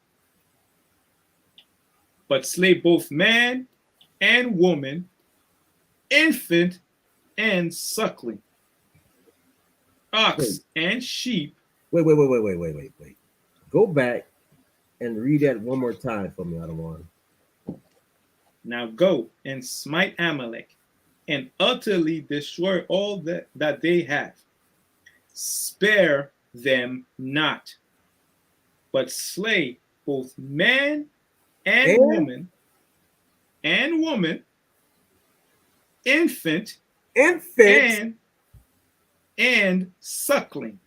but slay both man and woman, infant and suckling, ox and sheep. Wait. Go back and read that one more time for me, Adawan. Now go and smite Amalek and utterly destroy all that they have. Spare them not, but slay both man and woman, infant and suckling,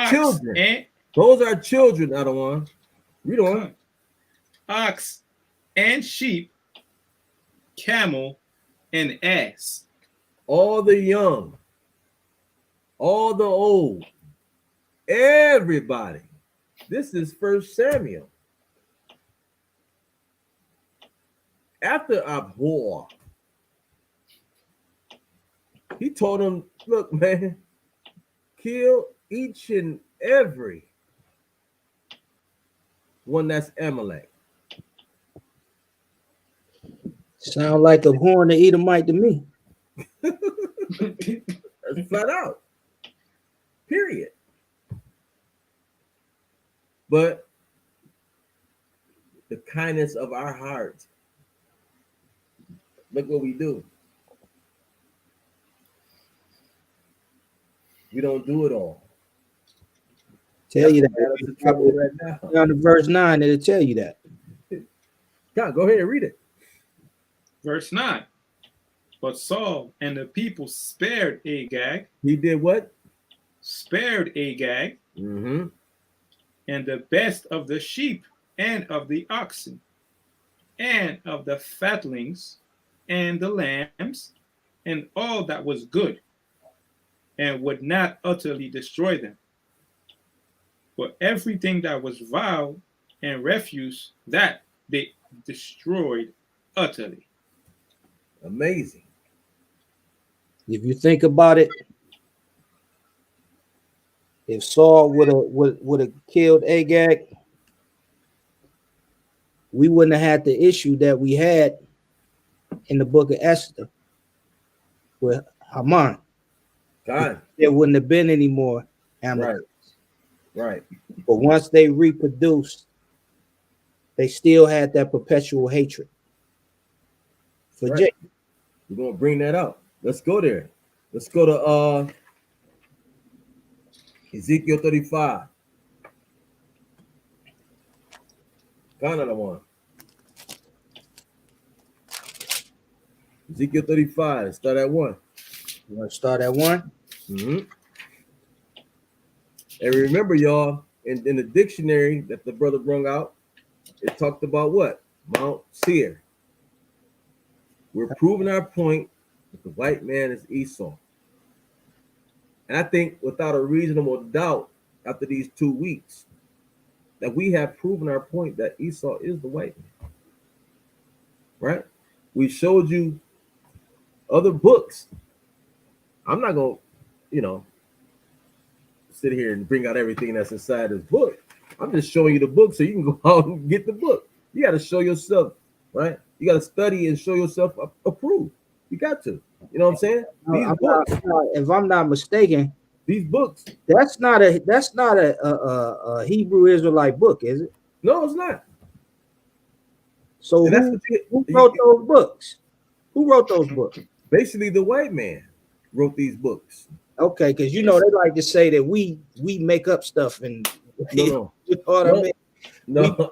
children. Those are children, Adawan. Read on. Ox and sheep, camel and ass. All the young, all the old, everybody. This is 1 Samuel. After Abhor, he told him, look, man, kill each and every one that's Amalek. Sound like Abhor An Edomite to me. That's flat out. Period. But the kindness of our heart, look what we do. We don't do it all. Tell you that. Right now. Down to verse 9, it'll tell you that. God, go ahead and read it. Verse 9. But Saul and the people spared Agag. He did what? Spared Agag. Mm-hmm. And the best of the sheep and of the oxen and of the fatlings and the lambs and all that was good, and would not utterly destroy them. But everything that was vile and refuse, that they destroyed utterly. Amazing. If you think about it, if Saul would have killed Agag, we wouldn't have had the issue that we had in the book of Esther with Haman. God. There wouldn't have been any more Amalekites. Right. But once they reproduced, they still had that perpetual hatred for Jacob. We're going to bring that up. Let's go there. Let's go to Ezekiel 35. Another one. Ezekiel 35. Let's start at 1. You want to start at 1? Mm-hmm. And remember, y'all, in the dictionary that the brother brought out, it talked about what? Mount Seir. We're proving our point that the white man is Esau. And I think without a reasonable doubt, after these 2 weeks, that we have proven our point that Esau is the white man. Right? We showed you other books. I'm not going to, sit here and bring out everything that's inside this book. I'm just showing you the book so you can go out and get the book. You got to show yourself, right? You got to study and show yourself approved. You got to. You know what I'm saying? If I'm not mistaken, these books. That's not a Hebrew Israelite book, is it? No, it's not. So who wrote those books? Who wrote those books? Basically, the white man wrote these books. Okay, because they like to say that we make up stuff and no. You know what I mean? No,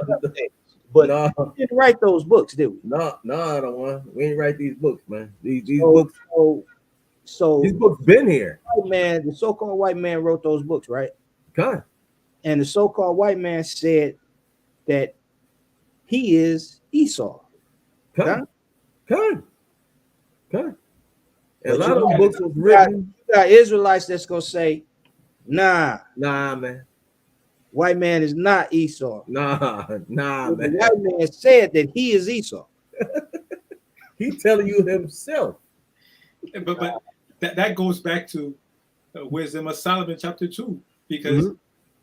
but we didn't write those books, did we? No, I don't want. We ain't write these books, man. These books. So these books been here. The so-called white man wrote those books, right? God. And the so-called white man said that he is Esau. God. And a But lot of you them got, books was you got, written. you got Israelites that's gonna say, nah, Man. white man is not Esau. Nah, The man. white man said that he is Esau. He telling you himself. But that goes back to Wisdom of Solomon chapter 2, because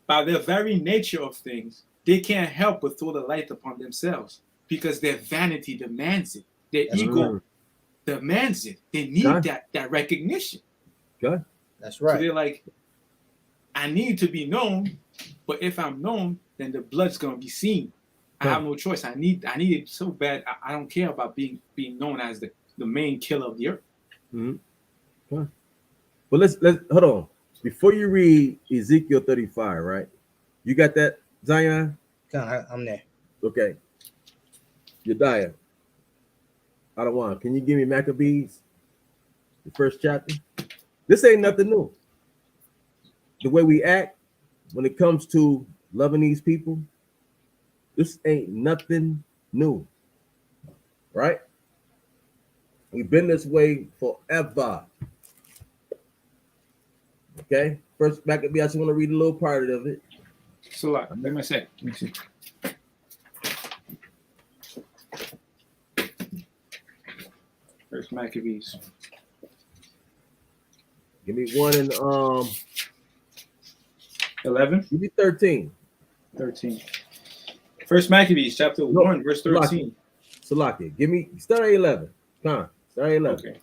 by their very nature of things, they can't help but throw the light upon themselves because their vanity demands it. Their ego demands it. They need that recognition. Okay. That's So right. they're like, I need to be known, but if I'm known, then the blood's gonna be seen. I have no choice. I need it so bad. I don't care about being known as the main killer of the earth. Okay. But let's hold on. Before you read Ezekiel 35, right? You got that, Zion? I'm there. Okay. Jediah. I don't want. Can you give me Maccabees? The first chapter? This ain't nothing new. The way we act when it comes to loving these people, this ain't nothing new. Right? We've been this way forever. Okay? First Maccabee, I just want to read a little part of it. So like, give me a sec. Let me see. First Maccabees. Give me one and 11. give me 13. 13. First Maccabees chapter 1, verse 13. Salakia. Give me start at 11. Come on. Start at 11. Okay.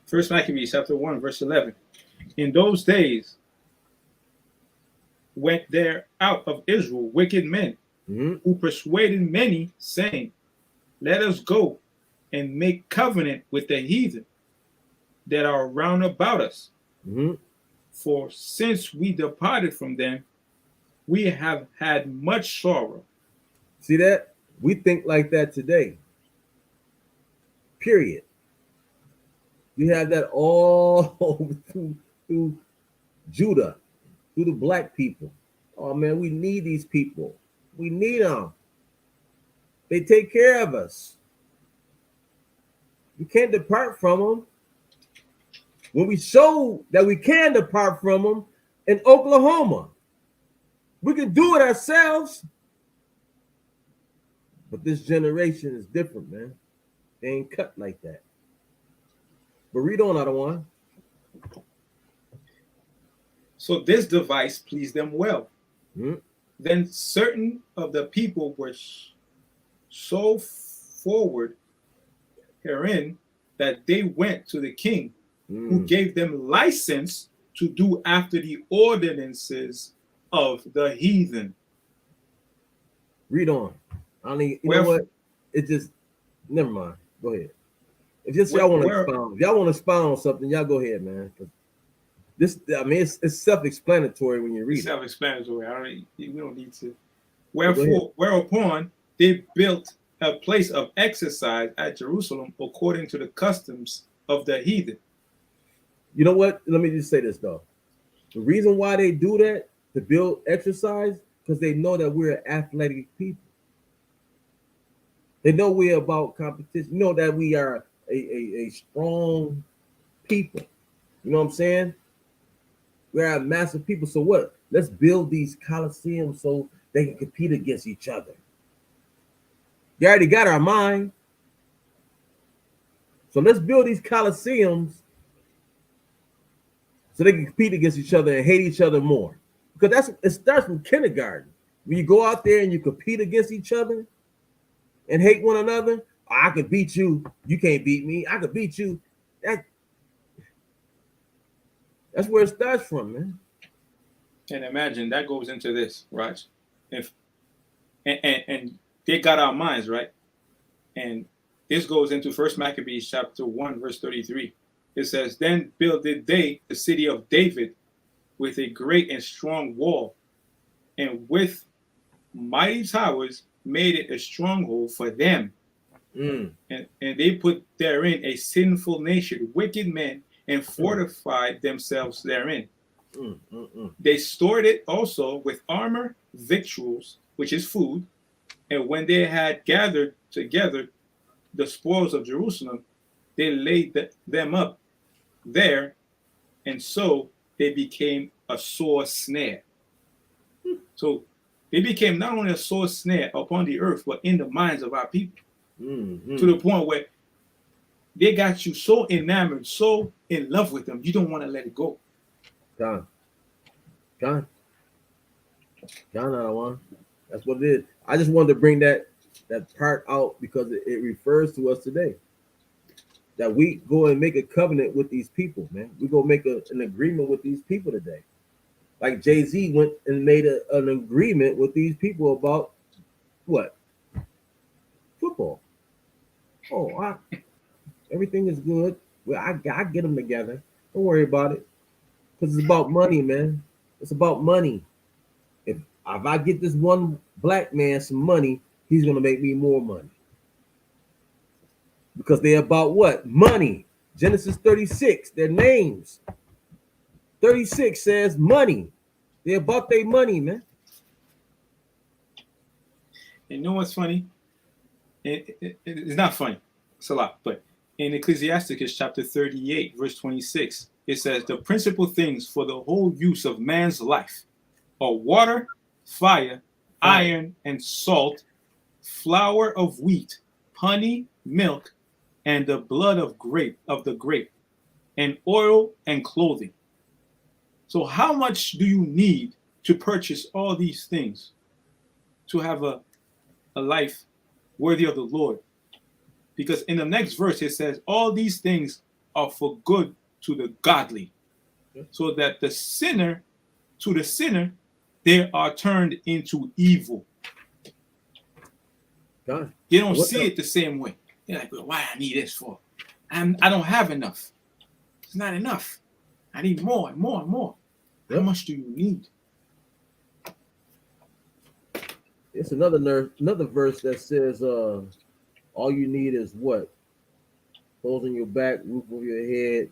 First Maccabees chapter 1, verse 11. In those days went there out of Israel wicked men who persuaded many, saying, let us go and make covenant with the heathen that are round about us. For since we departed from them, we have had much sorrow. See that? We think like that today. Period. You have that all over through Judah, through the black people. Oh man, we need these people. We need them. They take care of us. We can't depart from them. When we show that we can depart from them in Oklahoma, we can do it ourselves. But this generation is different, man. They ain't cut like that. But read on, other one. So this device pleased them well. Then certain of the people were so forward herein that they went to the king, who gave them license to do after the ordinances of the heathen. Read on. I don't need, you know what? It just, never mind. Go ahead. If just y'all want to expound, if y'all want to expound on something, y'all go ahead, man. This, I mean, it's self-explanatory when you read it. Self-explanatory. We don't need to. Whereupon they built a place of exercise at Jerusalem according to the customs of the heathen. You know what? Let me just say this though. The reason why they do that, to build exercise, because they know that we're athletic people. They know we're about competition. You know that we are a strong people. You know what I'm saying? We're a massive people. So what? Let's build these coliseums so they can compete against each other. You already got our mind. So let's build these coliseums so they can compete against each other and hate each other more. Because it starts from kindergarten. When you go out there and you compete against each other and hate one another, oh, I could beat you. You can't beat me. I could beat you. That's where it starts from, man. And imagine that goes into this, right? And they got our minds, right? And this goes into First Maccabees chapter 1, verse 33. It says, then builded they the city of David with a great and strong wall, and with mighty towers made it a stronghold for them. And they put therein a sinful nation, wicked men, and fortified themselves therein. They stored it also with armor, victuals, which is food. And when they had gathered together the spoils of Jerusalem, they laid them up there, and so they became a sore snare. So they became not only a sore snare upon the earth, but in the minds of our people, to the point where they got you so enamored, so in love with them, you don't want to let it go. John, Adawan. That's what it is. I just wanted to bring that part out because it refers to us today. That we go and make a covenant with these people, man. We go make an agreement with these people today. Like Jay-Z went and made an agreement with these people about what? Football. Oh, everything is good. Well, I get them together. Don't worry about it. Because it's about money, man. It's about money. If I get this one black man some money, he's going to make me more money. Because they're about what? Money. Genesis 36, their names. 36 says money. They're about their money, man. And you know what's funny? It's not funny. It's a lot. But in Ecclesiasticus chapter 38, verse 26, it says, the principal things for the whole use of man's life are water, fire, iron, and salt, flour of wheat, honey, milk, and the blood of the grape, and oil and clothing. So how much do you need to purchase all these things to have a life worthy of the Lord? Because in the next verse it says, all these things are for good to the godly, so that to the sinner, they are turned into evil. God. You don't see it the same way. You're like, well, why I need this for? I don't have enough. It's not enough. I need more and more and more. Yep. How much do you need? It's another verse that says, all you need is what? Clothes on your back, roof over your head.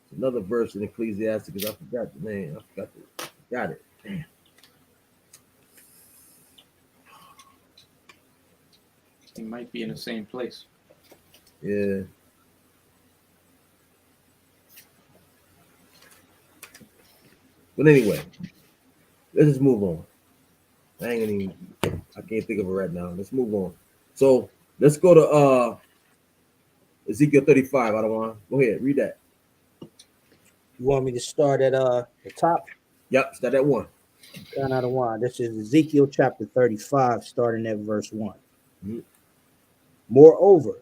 It's another verse in Ecclesiasticus. I forgot the name. Got it. Damn. It might be in the same place. Yeah. But anyway, let's just move on. I can't think of it right now. Let's move on. So let's go to Ezekiel 35. I don't want to go ahead, read that. You want me to start at the top? Yep, start at 1. Count out of 1. This is Ezekiel chapter 35, starting at verse 1. Mm-hmm. Moreover,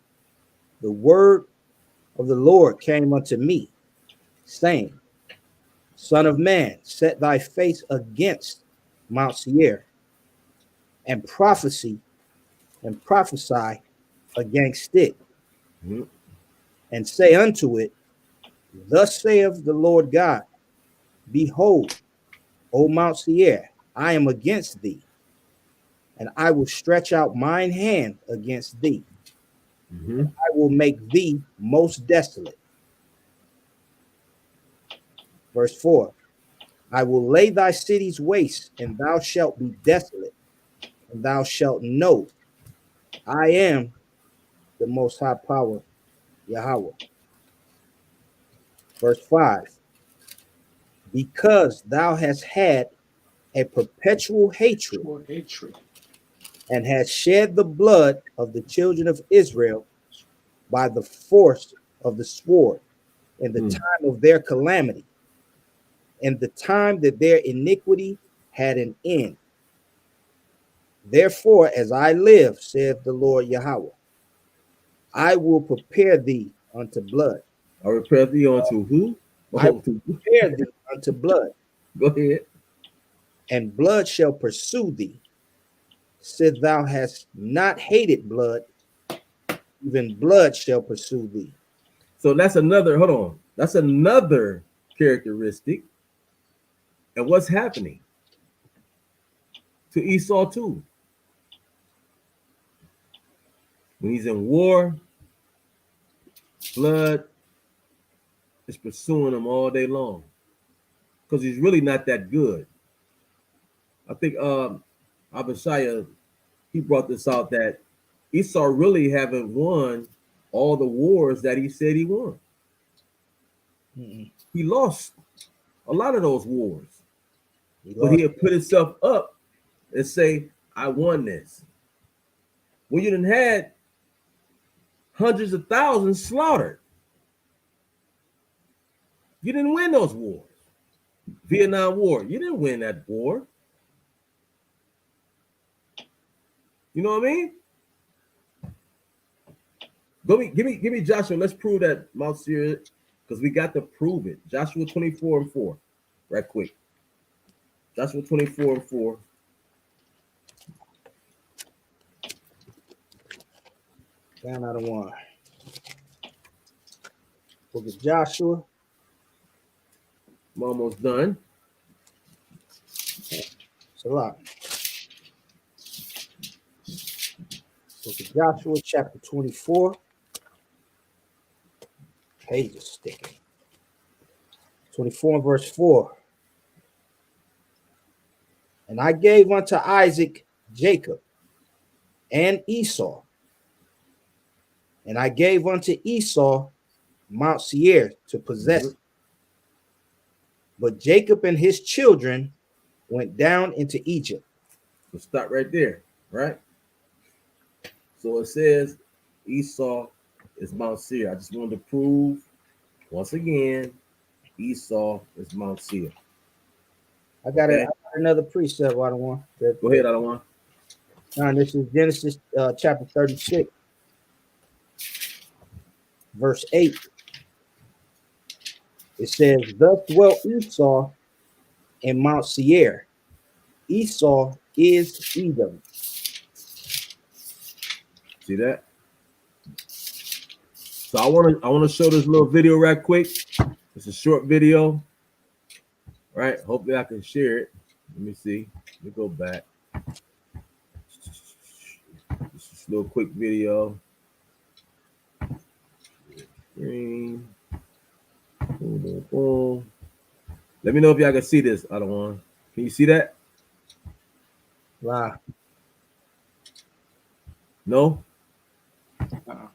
the word of the Lord came unto me, saying, Son of man, set thy face against Mount Seir, and prophesy against it, and say unto it, Thus saith the Lord God, Behold, O Mount Seir, I am against thee, and I will stretch out mine hand against thee. And I will make thee most desolate. Verse 4, I will lay thy cities waste, and thou shalt be desolate, and thou shalt know I am the most high power, Yahweh. Verse 5, because thou hast had a perpetual hatred and hast shed the blood of the children of Israel by the force of the sword in the time of their calamity, in the time that their iniquity had an end. Therefore, as I live, saith the Lord Yahweh, I will prepare thee unto blood. I will prepare thee unto who? I will prepare thee unto blood. Go ahead. And blood shall pursue thee. Since thou hast not hated blood, even blood shall pursue thee. So that's another, hold on. That's another characteristic. And what's happening to Esau too? When he's in war, blood is pursuing him all day long because he's really not that good. I think Abishai, he brought this out that Esau really haven't won all the wars that he said he won. Mm-mm. He lost a lot of those wars, He but he lost. had put himself up and say, I won this. Well, you done had hundreds of thousands slaughtered. You didn't win those wars. Vietnam War, you didn't win that war. You know what I mean? Give me Joshua. Let's prove that Mount Seir, because we got to prove it. Joshua 24:4, right quick. Joshua 24:4. Down out of one. Book of Joshua. I'm almost done. It's a lot. Book of Joshua, chapter 24. Page is sticking. 24 and verse 4. And I gave unto Isaac Jacob and Esau. And I gave unto Esau Mount Seir to possess. But Jacob and his children went down into Egypt. So stop right there, right? So it says Esau is Mount Seir. I just wanted to prove once again Esau is Mount Seir. I got, Okay. I got another precept, I don't want. Go ahead, I don't want. This is Genesis chapter 36, verse 8. It says, thus dwelt Esau in Mount Seir. Esau is Edom. See that? So I want to show this little video right quick. It's a short video, right? Hopefully I can share it. Let me see. Let me go back. Just a little quick video. Screen. Boom, boom, boom. Let me know if y'all can see this. I don't want. Can you see that? Wow. No? Uh-uh.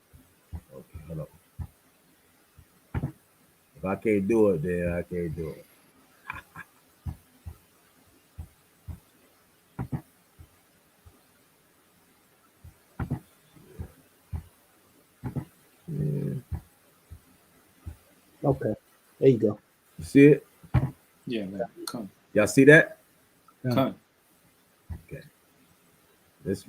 Okay, hold up. If I can't do it, then I can't do it. Yeah. Okay. There you go. You see it? Yeah, man. Come. Y'all see that? Come. Okay. Let's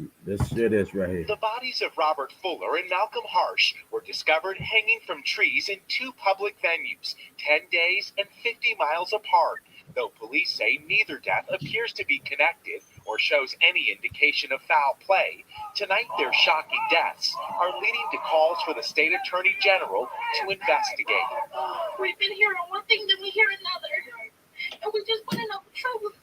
share this right here. The bodies of Robert Fuller and Malcolm Harsh were discovered hanging from trees in two public venues, 10 days and 50 miles apart, though police say neither death appears to be connected or shows any indication of foul play. Tonight, their shocking deaths are leading to calls for the state attorney general to investigate. We've been hearing one thing, then we hear another. And we just want to know the truth.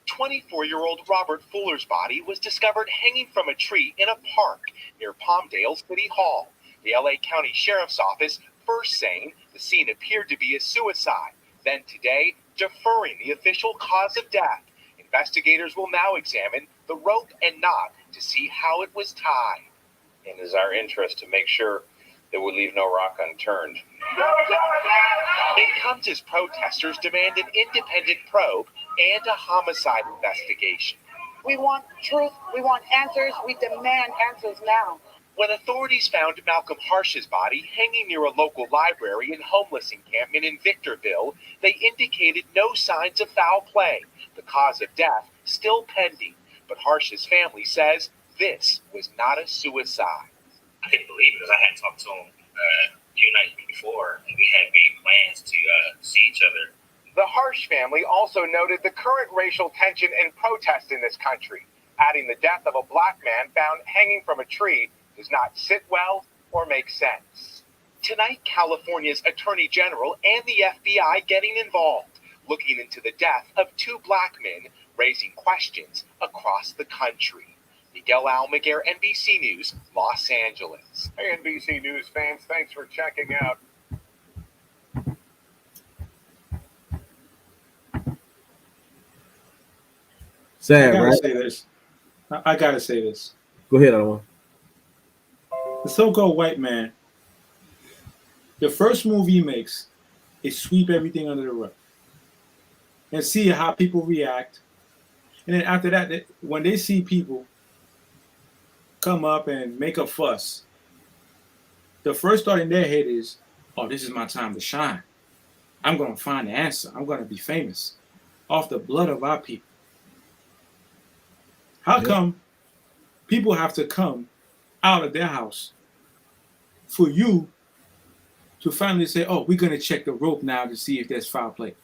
24-year-old Robert Fuller's body was discovered hanging from a tree in a park near Palmdale City Hall. The LA County Sheriff's Office first saying the scene appeared to be a suicide, then today deferring the official cause of death. Investigators will now examine the rope and knot to see how it was tied. It is our interest to make sure that we leave no rock unturned. It comes as protesters demand an independent probe and a homicide investigation. We want truth. We want answers. We demand answers now. When authorities found Malcolm Harsh's body hanging near a local library and homeless encampment in Victorville, they indicated no signs of foul play. The cause of death still pending, but Harsh's family says this was not a suicide. I couldn't believe it because I had talked to him a few nights before, and we had made plans to see each other. The Harsh family also noted the current racial tension and protest in this country, adding the death of a black man found hanging from a tree does not sit well or make sense. Tonight, California's Attorney General and the FBI getting involved, looking into the death of two black men, raising questions across the country. Miguel Almaguer, NBC News, Los Angeles. Hey, NBC News fans, thanks for checking out. Sad, I gotta right? say this. I gotta say this. Go ahead, I don't want. The so-called white man The first move he makes is sweep everything under the rug and see how people react. And then after that, when they see people come up and make a fuss, the first thought in their head is, oh, this is my time to shine. I'm going to find the answer. I'm going to be famous off the blood of our people. How come people have to come out of their house for you to finally say, oh, we're going to check the rope now to see if there's foul play?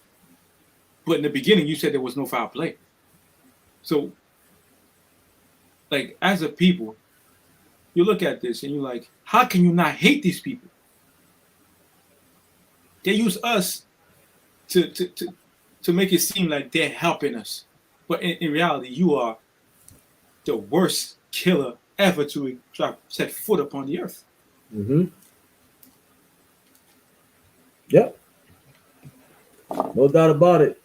But in the beginning, you said there was no foul play. So, like, as a people, you look at this and you're like, how can you not hate these people? They use us to make it seem like they're helping us. But in reality, you are the worst killer ever to try to set foot upon the earth. Mm-hmm. Yep. No doubt about it,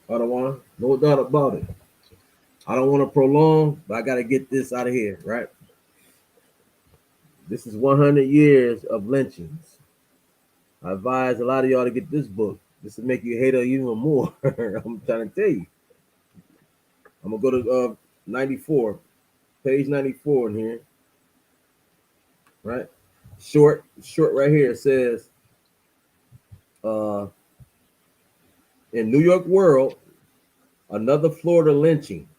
Padawan. No doubt about it. I don't want to prolong, but I got to get this out of here, right? This is 100 years of lynchings. I advise a lot of y'all to get this book. This will make you hate her even more. I'm trying to tell you. I'm going to go to 94, page 94 in here, right? Short right here. It says, in New York World, another Florida lynching.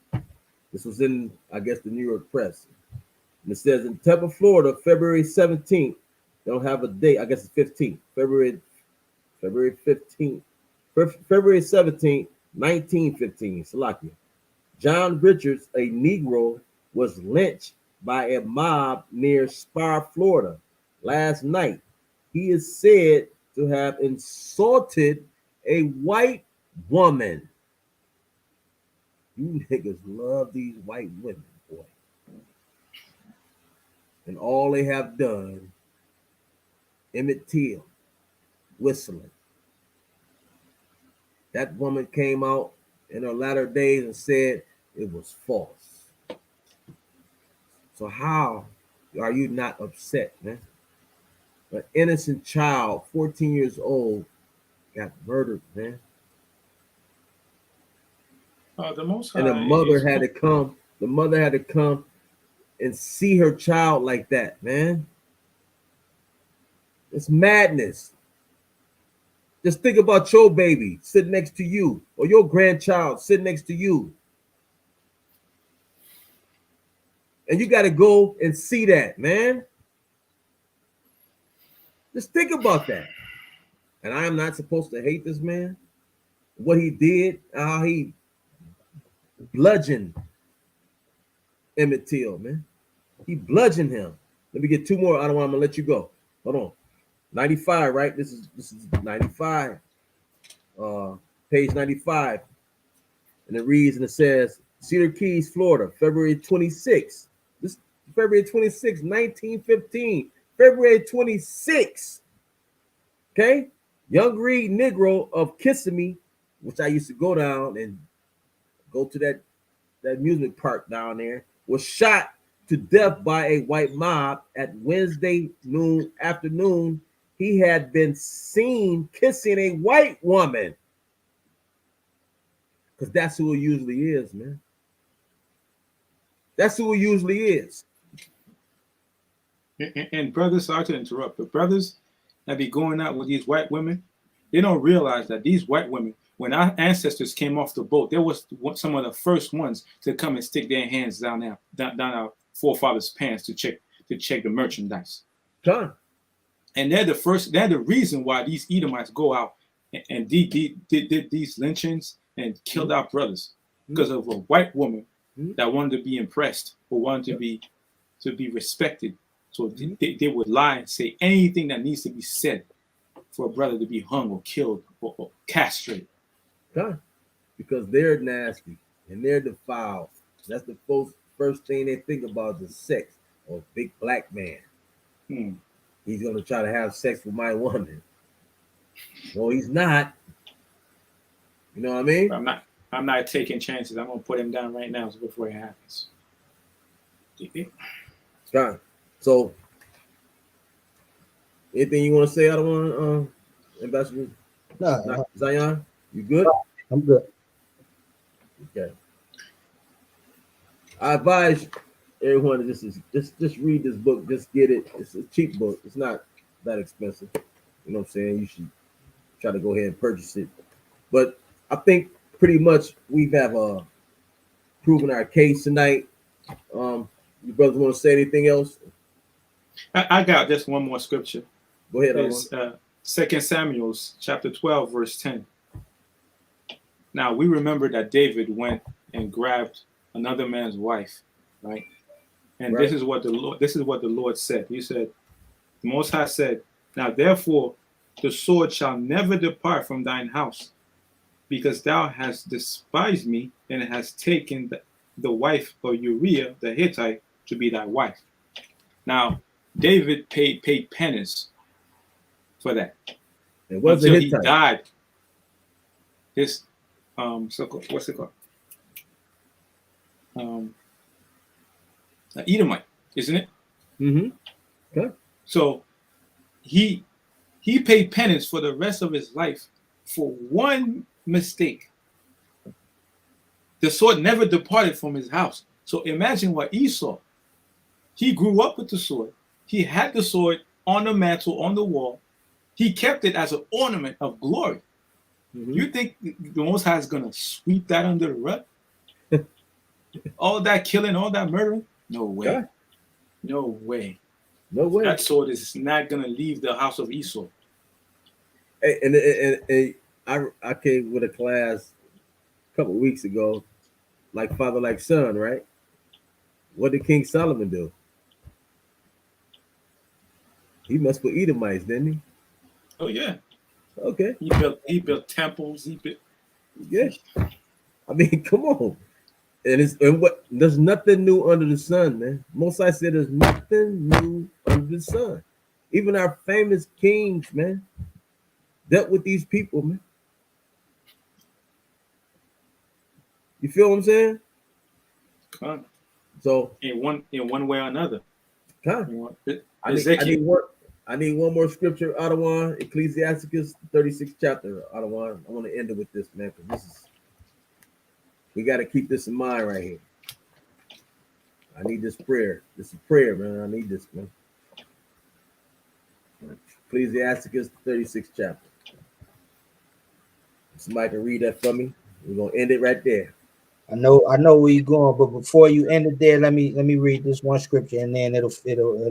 This was in, I guess, the New York Press. And it says in Tampa, Florida, February 17th. They don't have a date. I guess it's 15th. February 15th. February 17th, 1915. Salakia. John Richards, a Negro, was lynched by a mob near Spar, Florida, last night. He is said to have insulted a white woman. You niggas love these white women, boy. And all they have done, Emmett Till, whistling. That woman came out in her latter days and said it was false. So how are you not upset, man? An innocent child, 14 years old, got murdered, man. The Most High And the mother had to come. The mother had to come and see her child like that, man. It's madness. Just think about your baby sitting next to you, or your grandchild sitting next to you. And you got to go and see that, man. Just think about that. And I am not supposed to hate this man. What he did, how he bludgeoned Emmett Till, man. He bludgeoned him. Let me get two more. I'm gonna let you go. Hold on. 95, right? This is 95. Page 95. And it reads and it says, Cedar Keys, Florida, February 26. This February 26, 1915. February 26. Okay? Young Reed Negro of Kissimmee, which I used to go down and go to that amusement park down there, was shot to death by a white mob at Wednesday afternoon. He had been seen kissing a white woman. Because that's who it usually is, man. That's who it usually is. And brothers, sorry to interrupt, but brothers that be going out with these white women, they don't realize that these white women, when our ancestors came off the boat, they was some of the first ones to come and stick their hands down our forefathers' pants to check the merchandise. Done. And they're the reason why these Edomites go out and did these lynchings and killed our brothers because of a white woman that wanted to be impressed or wanted to be respected. So they would lie and say anything that needs to be said for a brother to be hung or killed or castrated. Done. Because they're nasty and they're defiled. That's the first thing they think about is sex or big black man. He's going to try to have sex with my woman. No, he's not. You know what I mean? I'm not taking chances. I'm going to put him down right now before it happens. Done. So Anything you want to say? I don't want Ambassador No, Zion. You good? I'm good. Okay. I advise everyone to just read this book. Just get it. It's a cheap book. It's not that expensive. You know what I'm saying? You should try to go ahead and purchase it. But I think pretty much we have proven our case tonight. You brothers want to say anything else? I got just one more scripture. Go ahead. It's 2 Samuel chapter 12, verse 10. Now we remember that David went and grabbed another man's wife, right? And Right. this is what the Lord said. He said, the Most High said, now therefore the sword shall never depart from thine house, because thou hast despised me and hast taken the wife of Uriah the Hittite to be thy wife. Now David paid penance for that. It was until a he Hittite. died. This what's it called? Edomite, isn't it? Mm-hmm. Okay. So he paid penance for the rest of his life for one mistake. The sword never departed from his house. So imagine what Esau. He grew up with the sword. He had the sword on the mantle, on the wall. He kept it as an ornament of glory. Mm-hmm. You think the Most High is going to sweep that under the rug? All that killing, all that murdering? No way. Yeah. No way. No way. That sword is not going to leave the house of Esau. Hey, and I came with a class a couple of weeks ago, like father, like son, right? What did King Solomon do? He messed with Edomites, didn't he? Oh yeah. Okay. He built temples. Yeah. I mean, come on. And there's nothing new under the sun, man. Most I said there's nothing new under the sun. Even our famous kings, man, dealt with these people, man. You feel what I'm saying? So in one way or another. I need one more scripture, Ottawa, Ecclesiasticus 36th chapter, Ottawa. I want to end it with this, man, because we got to keep this in mind right here. I need this prayer. This is prayer, man. I need this, man. Ecclesiasticus 36th chapter. Somebody can read that for me. We're gonna end it right there. I know where you're going, but before you end it there, let me read this one scripture, and then it'll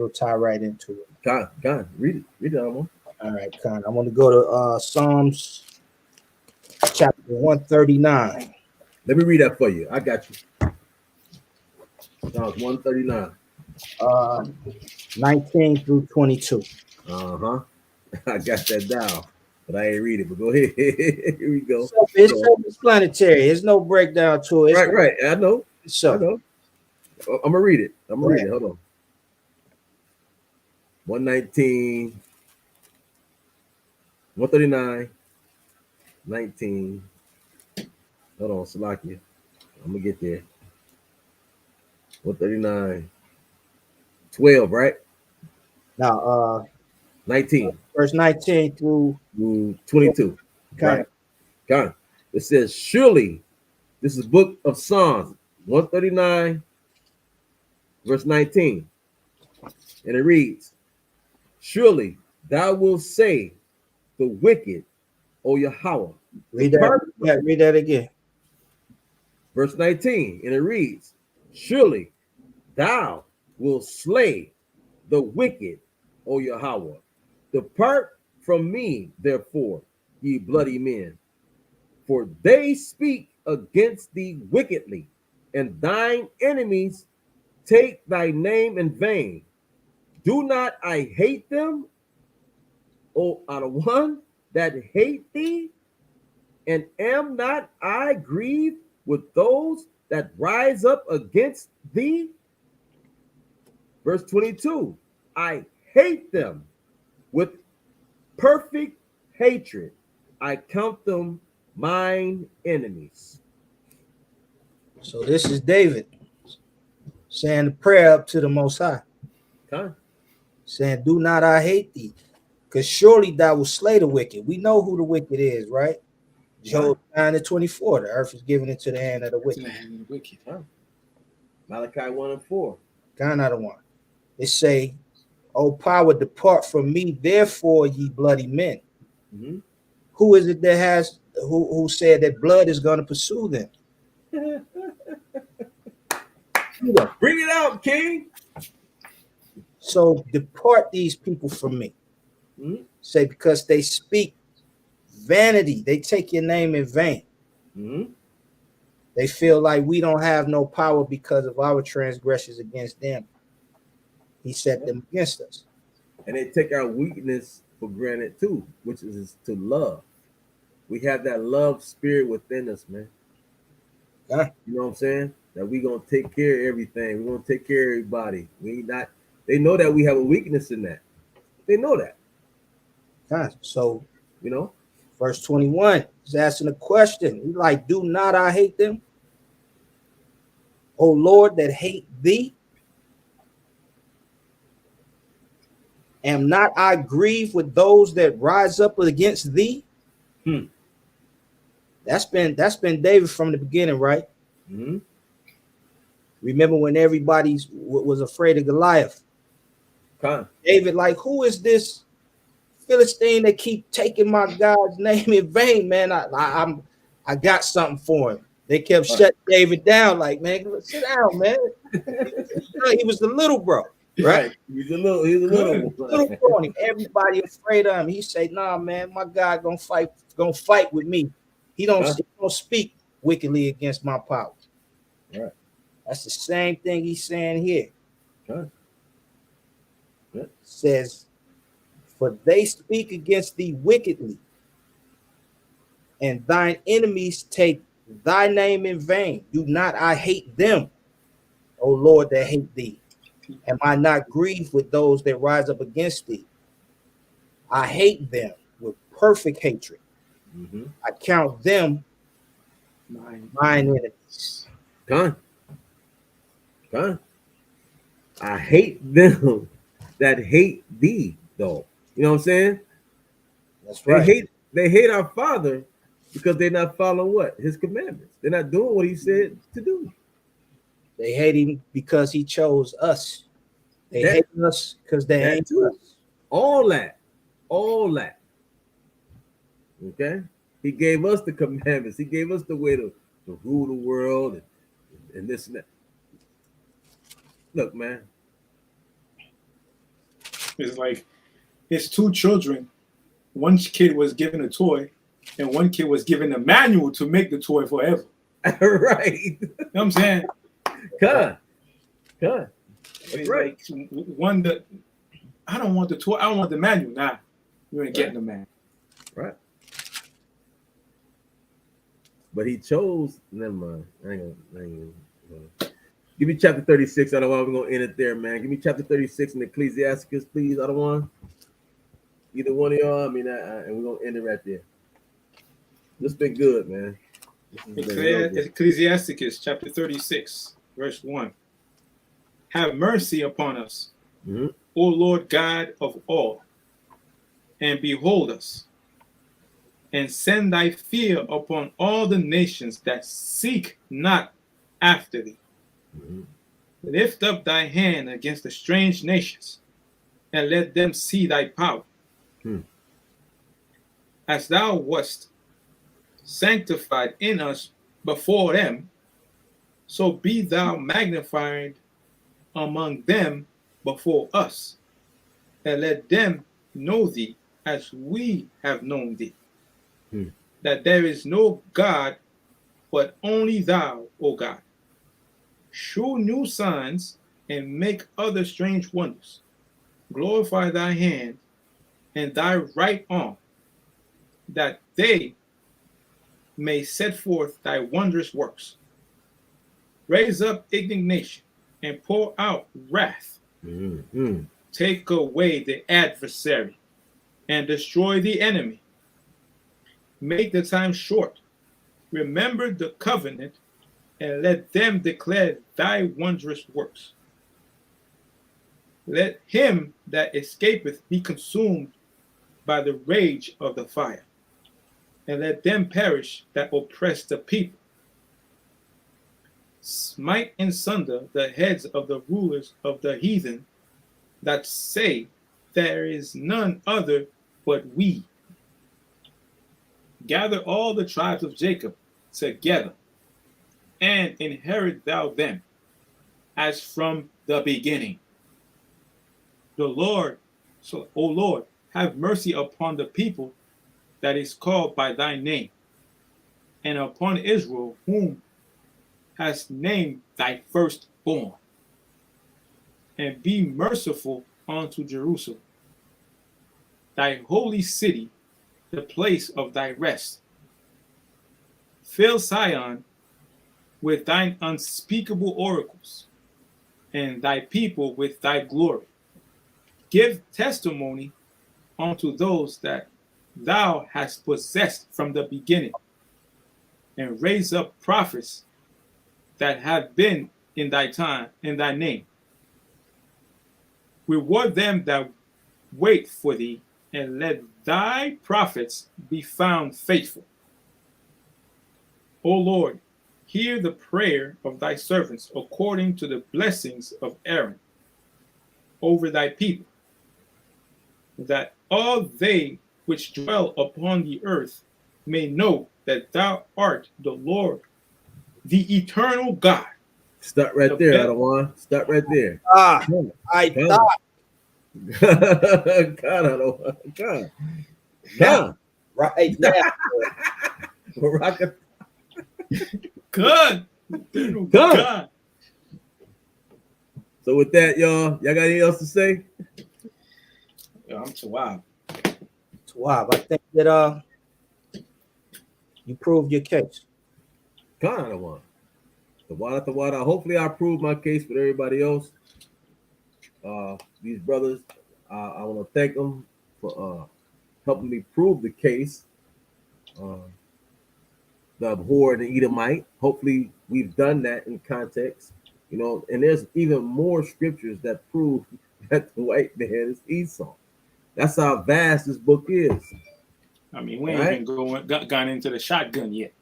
tie right into it. Con, read it, Almo. All right, Con. I want to go to Psalms chapter 139. Let me read that for you. I got you. Psalms 139. 19 through 22. Uh-huh. I got that down, but I ain't read it. But go ahead. Here we go. So it's self-explanatory. There's no breakdown to it. Right. I know. So I know. I'm gonna read it. Hold on. 119, 139, 19. Hold on, Salakia. I'm gonna get there. 139, 12, right? Now, 19. Verse 19 through 22. Right. God. It says, surely, this is book of Psalms, 139, verse 19. And it reads, surely thou wilt say the wicked, O Yahweh. Read that again. Verse 19, and it reads, surely thou wilt slay the wicked, O Yahweh. Depart from me, therefore, ye bloody men, for they speak against thee wickedly, and thine enemies take thy name in vain. Do not I hate them, O one that hate thee? And am not I grieved with those that rise up against thee? Verse 22, I hate them with perfect hatred. I count them mine enemies. So this is David saying the prayer up to the Most High. Okay. Saying, do not I hate thee. because surely thou will slay the wicked. We know who the wicked is, right? Job 9:24. The earth is given into the hand of the To wicked. the hand of the wicked. Malachi 1 and 4. Gone out of one. It say, "O power, depart from me, therefore, ye bloody men." Mm-hmm. Who is it that has who said that blood is going to pursue them? Bring it out, King. So depart these people from me. Mm-hmm. Say, because they speak vanity, they take your name in vain. Mm-hmm. They feel like we don't have no power because of our transgressions against them. He set them against us. And they take our weakness for granted too, which is to love. We have that love spirit within us, man. Huh? You know what I'm saying? That we gonna take care of everything. We're gonna take care of everybody. We not. They know that we have a weakness in that. They know that. Huh? So, You know. verse 21 is asking a question. He's like, "Do not I hate them, O Lord, that hate thee? Am not I grieved with those that rise up against thee?" That's been David from the beginning, right? Mm-hmm. Remember when everybody was afraid of Goliath? David, like, who is this Philistine that keep taking my God's name in vain, man? I got something for him. They kept shutting David down, like, man, sit down, man. He was the little bro, right? He's a little bro. Everybody afraid of him. He say, "Nah, man, my God gonna fight with me. He don't speak wickedly against my power." Right. That's the same thing he's saying here. Right. Says, "For they speak against thee wickedly, and thine enemies take thy name in vain. Do not I hate them, O Lord, that hate thee? Am I not grieved with those that rise up against thee? I hate them with perfect hatred. Mm-hmm. I count them mine enemies." I hate them that hate thee, though. You know what I'm saying? That's right. They hate our Father because they're not following what? His commandments. They're not doing what he said to do. They hate him because he chose us. They hate us because they hate us. All that. Okay? He gave us the commandments. He gave us the way to rule the world and this and that. Look, man. It's like his two children. One kid was given a toy, and one kid was given a manual to make the toy forever. Right. You know what I'm saying? Good. It's right. Like one that I don't want the toy. I don't want the manual. Nah, you ain't getting the manual. Right. But he chose. Never mind. I ain't gonna. Give me chapter 36. I don't want. We're gonna end it there, man. Give me chapter 36 in Ecclesiasticus, please. I don't want either one of y'all. I mean, and we're gonna end it right there. This been good, man. Ecclesiasticus chapter 36, verse 1. Have mercy upon us, O Lord God of all, and behold us, and send thy fear upon all the nations that seek not after thee. Lift up thy hand against the strange nations, and let them see thy power. As thou wast sanctified in us before them, so be thou magnified among them before us, and let them know thee as we have known thee, that there is no God but only thou, O God. Shew new signs and make other strange wonders. Glorify thy hand and thy right arm, that they may set forth thy wondrous works. Raise up indignation and pour out wrath. Take away the adversary and destroy the enemy. Make the time short. Remember the covenant and let them declare thy wondrous works. Let him that escapeth be consumed by the rage of the fire, and let them perish that oppress the people. Smite in sunder the heads of the rulers of the heathen that say there is none other but we. Gather all the tribes of Jacob together, and inherit thou them, as from the beginning. The Lord, so, O Lord, have mercy upon the people that is called by thy name, and upon Israel, whom hast named thy firstborn. And be merciful unto Jerusalem, thy holy city, the place of thy rest. Fill Sion with thine unspeakable oracles, and thy people with thy glory. Give testimony unto those that thou hast possessed from the beginning, and raise up prophets that have been in thy time, in thy name. Reward them that wait for thee, and let thy prophets be found faithful. O Lord, hear the prayer of thy servants according to the blessings of Aaron over thy people, that all they which dwell upon the earth may know that thou art the Lord, the eternal God. Stop right there, Adawan. Stop right there. I thought. God, Adawan. God. Now, right now. Good. God. So with that, y'all got anything else to say? Yeah, I'm Tawab. I think that you proved your case. God, Adawan. The water. Hopefully, I proved my case with everybody else. These brothers, I want to thank them for helping me prove the case. The Abhor An Edomite. Hopefully, we've done that in context, and there's even more scriptures that prove that the white man is Esau. That's how vast this book is. I mean, we ain't even gone into the shotgun yet.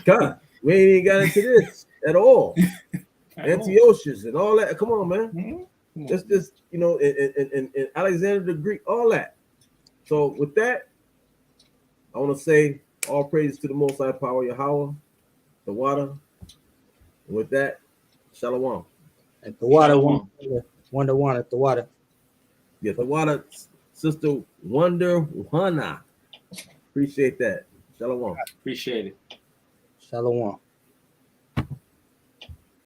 God, we ain't even got into this at all. Antiochus and all that. Come on, man. Mm-hmm. Just and Alexander the Greek, all that. So with that, I want to say all praises to the Most High Power Yahweh, the water. And with that, Shalawam. At the water, wonder at the water. Yeah, the water, Sister Wonder Wana. Appreciate that. Shalawam. Appreciate it. Shalawam.